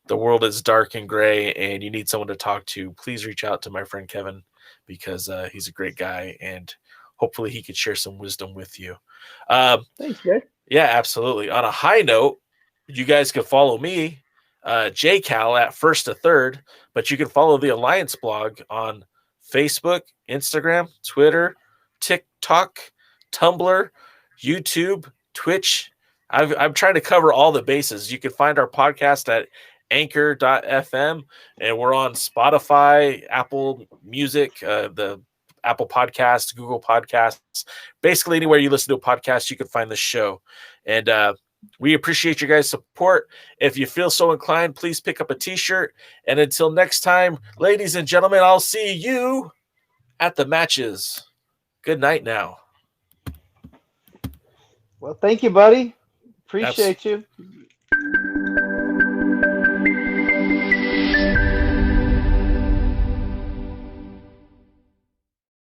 the world is dark and gray and you need someone to talk to, please reach out to my friend Kevin, because he's a great guy, and hopefully he could share some wisdom with you. Thanks, Jay. Yeah, absolutely. On a high note, you guys can follow me, JCal, at First to Third, but you can follow the Alliance blog on Facebook, Instagram, Twitter, TikTok, Tumblr, YouTube, Twitch. I'm trying to cover all the bases. You can find our podcast at anchor.fm, and we're on Spotify, Apple Music, the Apple Podcasts, Google Podcasts. Basically, anywhere you listen to a podcast, you can find the show. And we appreciate your guys' support. If you feel so inclined, please pick up a t-shirt. And until next time, ladies and gentlemen, I'll see you at the matches. Good night now. Well, thank you, buddy. Appreciate you.